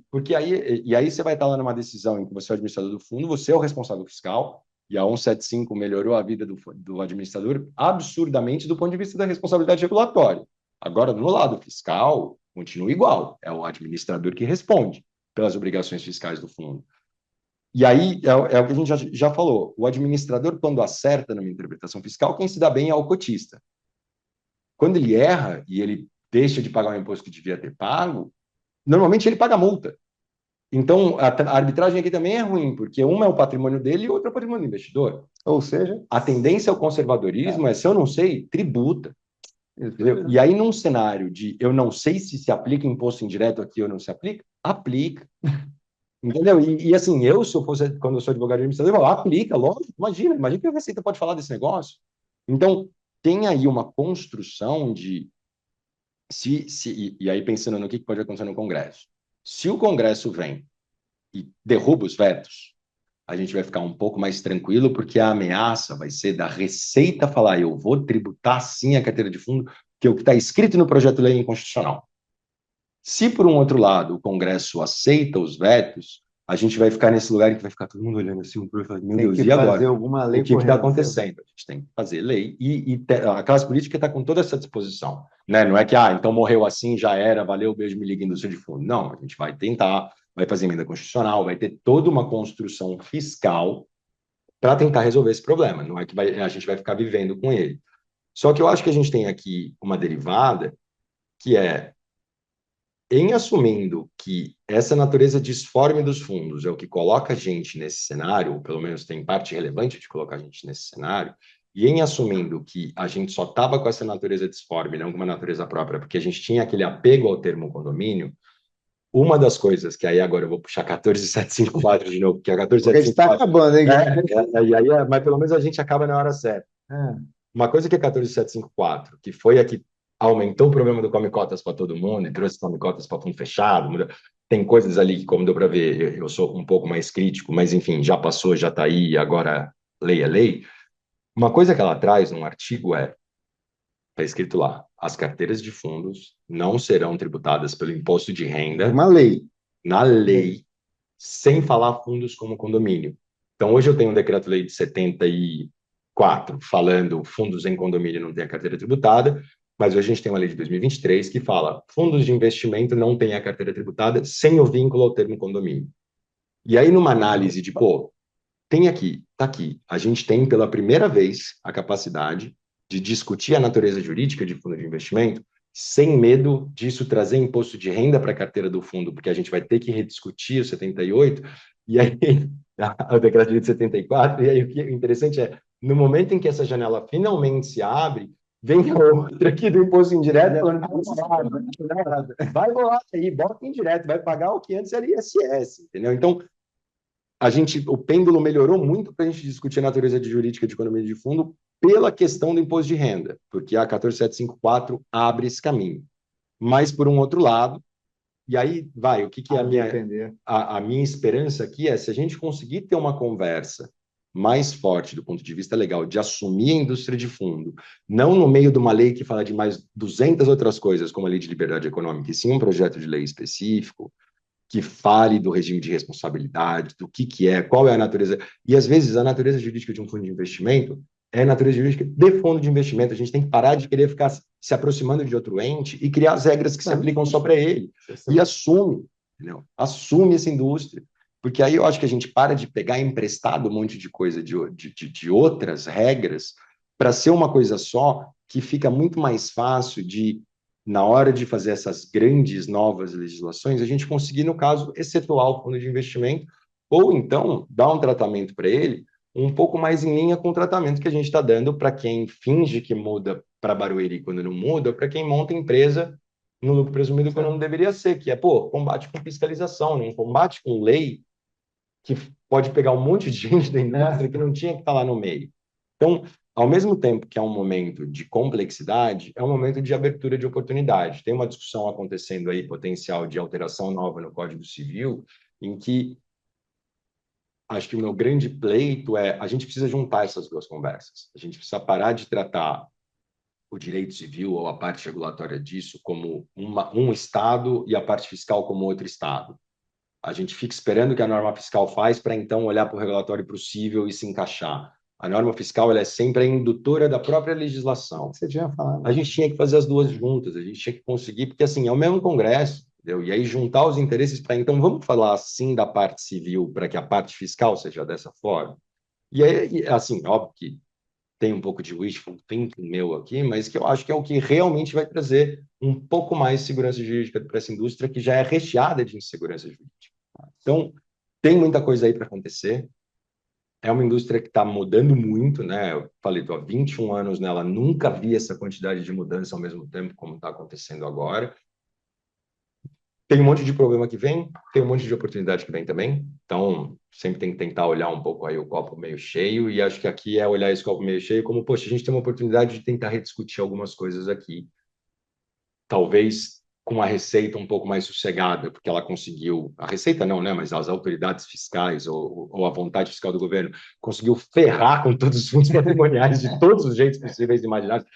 Porque aí você vai estar lá numa decisão em que você é o administrador do fundo, você é o responsável fiscal, e a 175 melhorou a vida do administrador absurdamente do ponto de vista da responsabilidade regulatória. Agora, no lado fiscal, continua igual. É o administrador que responde pelas obrigações fiscais do fundo. E aí é o que a gente já falou. O administrador, quando acerta numa interpretação fiscal, quem se dá bem é o cotista. Quando ele erra e ele deixa de pagar o imposto que devia ter pago, normalmente ele paga multa. Então, a arbitragem aqui também é ruim, porque uma é o patrimônio dele e outra é o patrimônio do investidor. Ou seja, A tendência ao conservadorismo se eu não sei, tributa. Entendeu? E aí, num cenário de eu não sei se aplica imposto indireto aqui ou não se aplica, aplica. Entendeu? E assim, se eu fosse, quando eu sou advogado administrador, eu falo, aplica, lógico, imagina que a Receita pode falar desse negócio. Então, tem aí uma construção de. E aí, pensando no que pode acontecer no Congresso. Se o Congresso vem e derruba os vetos, a gente vai ficar um pouco mais tranquilo, porque a ameaça vai ser da Receita falar: eu vou tributar sim a carteira de fundo, que é o que está escrito no projeto de lei inconstitucional. Se, por um outro lado, o Congresso aceita os vetos, a gente vai ficar nesse lugar em que vai ficar todo mundo olhando assim, meu Deus, e agora? fazer alguma lei O que está correndo. acontecendo? A gente tem que fazer lei. A classe política está com toda essa disposição. Né? Não é que, então morreu assim, já era, valeu, beijo, me liga, indústria de fundo. Não, a gente vai tentar, vai fazer emenda constitucional, vai ter toda uma construção fiscal para tentar resolver esse problema. Não é que a gente vai ficar vivendo com ele. Só que eu acho que a gente tem aqui uma derivada que é em assumindo que essa natureza disforme dos fundos é o que coloca a gente nesse cenário, ou pelo menos tem parte relevante de colocar a gente nesse cenário, e em assumindo que a gente só estava com essa natureza disforme, não com uma natureza própria, porque a gente tinha aquele apego ao termo condomínio, uma das coisas que aí agora eu vou puxar 14754 de novo, que é Porque a gente está 14754. acabando, hein? E aí, mas pelo menos a gente acaba na hora certa. Uma coisa que é 14754, que foi a que aumentou o problema do come cotas para todo mundo e trouxe come cotas para fundo fechado. Tem coisas ali que, como deu para ver, eu sou um pouco mais crítico, mas enfim, já passou, já está aí, agora lei é lei. Uma coisa que ela traz num artigo está escrito lá, as carteiras de fundos não serão tributadas pelo imposto de renda. Uma lei. Na lei, sem falar fundos como condomínio. Então, hoje eu tenho um decreto-lei de 74 falando fundos em condomínio não tem a carteira tributada, mas hoje a gente tem uma lei de 2023 que fala fundos de investimento não têm a carteira tributada sem o vínculo ao termo condomínio. E aí, numa análise de, tem aqui, tá aqui, a gente tem pela primeira vez a capacidade de discutir a natureza jurídica de fundo de investimento sem medo disso trazer imposto de renda para a carteira do fundo, porque a gente vai ter que rediscutir o 78, e aí o decreto de 74, e aí o que é interessante é, no momento em que essa janela finalmente se abre, vem a outra aqui do imposto indireto falando, vai rolar aí, bota indireto, vai pagar o que antes era ISS, entendeu? Então, o pêndulo melhorou muito para a gente discutir a natureza jurídica de economia de fundo pela questão do imposto de renda, porque a 14754 abre esse caminho. Mas, por um outro lado, e aí vai, o que é a minha esperança aqui é, se a gente conseguir ter uma conversa mais forte do ponto de vista legal, de assumir a indústria de fundo, não no meio de uma lei que fala de mais 200 outras coisas, como a lei de liberdade econômica, e sim um projeto de lei específico, que fale do regime de responsabilidade, do que é, qual é a natureza. E, às vezes, a natureza jurídica de um fundo de investimento é a natureza jurídica de fundo de investimento. A gente tem que parar de querer ficar se aproximando de outro ente e criar as regras que se aplicam só para ele. E assume, entendeu? Assume essa indústria. Porque aí eu acho que a gente para de pegar emprestado um monte de coisa de outras regras para ser uma coisa só, que fica muito mais fácil de na hora de fazer essas grandes novas legislações, a gente conseguir, no caso, excetuar o fundo de investimento, ou então dar um tratamento para ele um pouco mais em linha com o tratamento que a gente está dando para quem finge que muda para Barueri quando não muda, para quem monta empresa no lucro presumido quando não deveria ser, que é, combate com fiscalização, né? Um combate com lei que pode pegar um monte de gente da indústria que não tinha que estar lá no meio. Então, ao mesmo tempo que é um momento de complexidade, é um momento de abertura de oportunidade. Tem uma discussão acontecendo aí, potencial de alteração nova no Código Civil, em que acho que o meu grande pleito é a gente precisa juntar essas duas conversas. A gente precisa parar de tratar o direito civil ou a parte regulatória disso como um Estado e a parte fiscal como outro Estado. A gente fica esperando o que a norma fiscal faz para então olhar para o regulatório possível e se encaixar. A norma fiscal ela é sempre a indutora da própria legislação. Você tinha falado. A gente tinha que fazer as duas juntas, a gente tinha que conseguir, porque assim, é o mesmo Congresso. entendeu? E aí juntar os interesses para, então, vamos falar assim da parte civil para que a parte fiscal seja dessa forma. E aí, assim, óbvio que tem um pouco de wishful thinking meu aqui, mas que eu acho que é o que realmente vai trazer um pouco mais de segurança jurídica para essa indústria que já é recheada de insegurança jurídica. Então, tem muita coisa aí para acontecer. É uma indústria que está mudando muito, né? Eu falei, estou há 21 anos nela, nunca vi essa quantidade de mudança ao mesmo tempo como está acontecendo agora. Tem um monte de problema que vem, tem um monte de oportunidade que vem também. Então, sempre tem que tentar olhar um pouco aí o copo meio cheio, e acho que aqui é olhar esse copo meio cheio como, poxa, a gente tem uma oportunidade de tentar rediscutir algumas coisas aqui. Talvez com a Receita um pouco mais sossegada, porque ela conseguiu, a Receita não, né, mas as autoridades fiscais ou a vontade fiscal do governo conseguiu ferrar com todos os fundos patrimoniais de todos os jeitos possíveis e imaginários.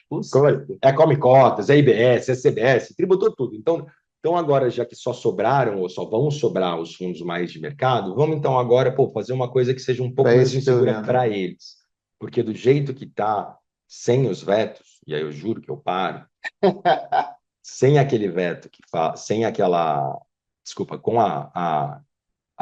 Come cotas, é IBS, é CBS, tributou tudo. Então agora, já que só sobraram ou só vão sobrar os fundos mais de mercado, vamos então agora fazer uma coisa que seja um pouco mais insegura para eles. Porque do jeito que está, sem os vetos, e aí eu juro que eu paro, sem aquele veto que fala, sem aquela, desculpa, com a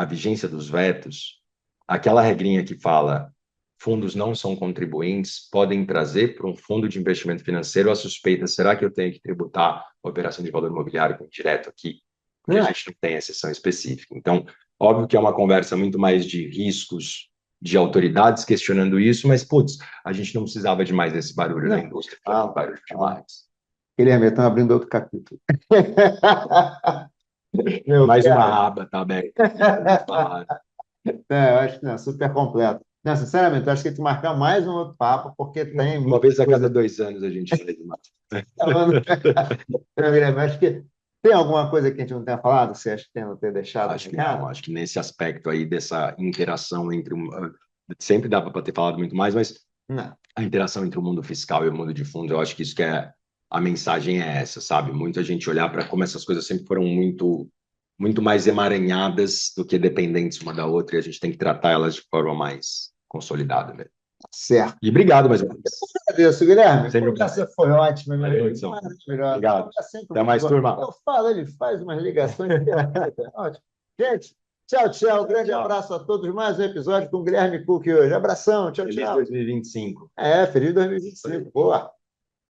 vigência dos vetos, aquela regrinha que fala fundos não são contribuintes podem trazer para um fundo de investimento financeiro a suspeita, será que eu tenho que tributar a operação de valor imobiliário direto aqui? Porque a gente não tem exceção específica. Então, óbvio que é uma conversa muito mais de riscos de autoridades questionando isso, mas, putz, a gente não precisava de mais desse barulho na indústria. Barulho demais. Guilherme, estão abrindo outro capítulo. Mais uma aba, tá aberta. Eu acho que não, super completo. Não, sinceramente, eu acho que tem que marcar mais um outro papo, porque tem uma vez a cada 2 anos a gente faz uma. Guilherme, acho que tem alguma coisa que a gente não tenha falado? Você acha que tem, não ter deixado? Acho que não, acho que nesse aspecto aí dessa interação entre sempre dava para ter falado muito mais, mas não. A interação entre o mundo fiscal e o mundo de fundos, eu acho que isso que é a mensagem é essa, sabe? Muita gente olhar para como essas coisas sempre foram muito mais emaranhadas do que dependentes uma da outra, e a gente tem que tratar elas de forma mais consolidada, né? Certo. E obrigado mais uma vez. Eu agradeço, Guilherme. Sempre Você foi ótima, meu amigo. Maravilhosa. Obrigado. Até mais, turma. Eu falo, ele faz umas ligações. Ótimo. Gente, tchau, tchau. Grande abraço a todos. Mais um episódio com o Guilherme Cook hoje. Abração. Tchau, tchau. Feliz 2025. Feliz 2025. Boa.